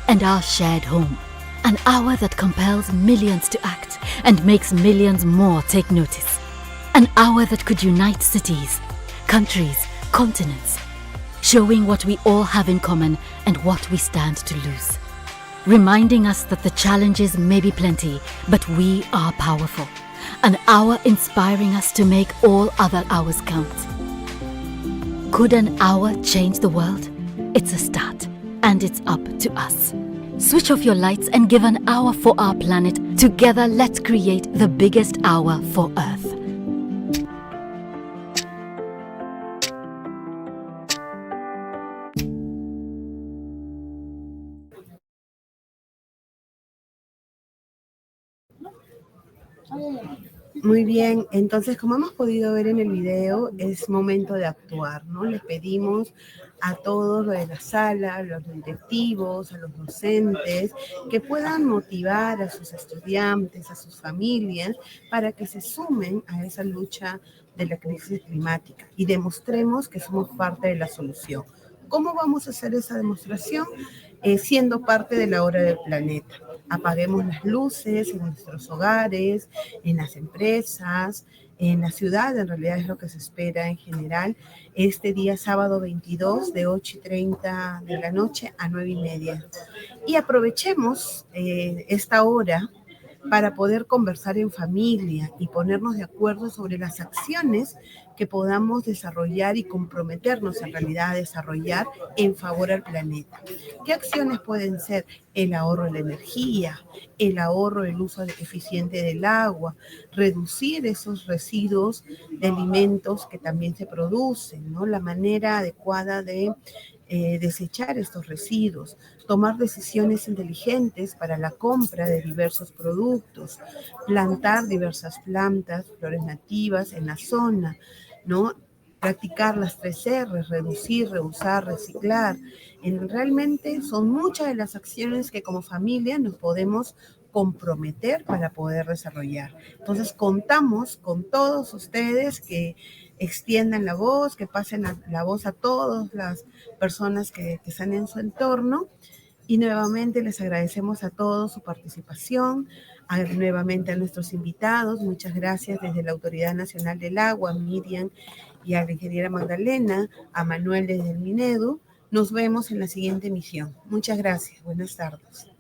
and our shared home. An hour that compels millions to act and makes millions more take notice. An hour that could unite cities, countries, continents, showing what we all have in common and what we stand to lose. Reminding us that the challenges may be plenty, but we are powerful. An hour inspiring us to make all other hours count. Could an hour change the world? It's a start, and it's up to us. Switch off your lights and give an hour for our planet. Together, let's create the biggest hour for Earth. Muy bien, entonces como hemos podido ver en el video, es momento de actuar, ¿no? Les pedimos a todos los de la sala, a los directivos, a los docentes, que puedan motivar a sus estudiantes, a sus familias, para que se sumen a esa lucha de la crisis climática y demostremos que somos parte de la solución. ¿Cómo vamos a hacer esa demostración? Siendo parte de la Hora del Planeta. Apaguemos las luces en nuestros hogares, en las empresas, en la ciudad, en realidad es lo que se espera en general, este día sábado 22 de 8:30 de la noche a 9:30. Y aprovechemos esta hora para poder conversar en familia y ponernos de acuerdo sobre las acciones que podamos desarrollar y comprometernos en realidad a desarrollar en favor al planeta. ¿Qué acciones pueden ser? El ahorro de la energía, el ahorro del uso eficiente del agua, reducir esos residuos de alimentos que también se producen, ¿no? La manera adecuada de desechar estos residuos, tomar decisiones inteligentes para la compra de diversos productos, plantar diversas plantas, flores nativas en la zona, ¿no? Practicar las 3 R, reducir, reusar, reciclar. Realmente son muchas de las acciones que como familia nos podemos comprometer para poder desarrollar. Entonces contamos con todos ustedes que extiendan la voz, que pasen la voz a todas las personas que están en su entorno. Y nuevamente les agradecemos a todos su participación, nuevamente a nuestros invitados. Muchas gracias desde la Autoridad Nacional del Agua, a Miriam y a la ingeniera Magdalena, a Manuel desde el Minedu. Nos vemos en la siguiente emisión. Muchas gracias. Buenas tardes.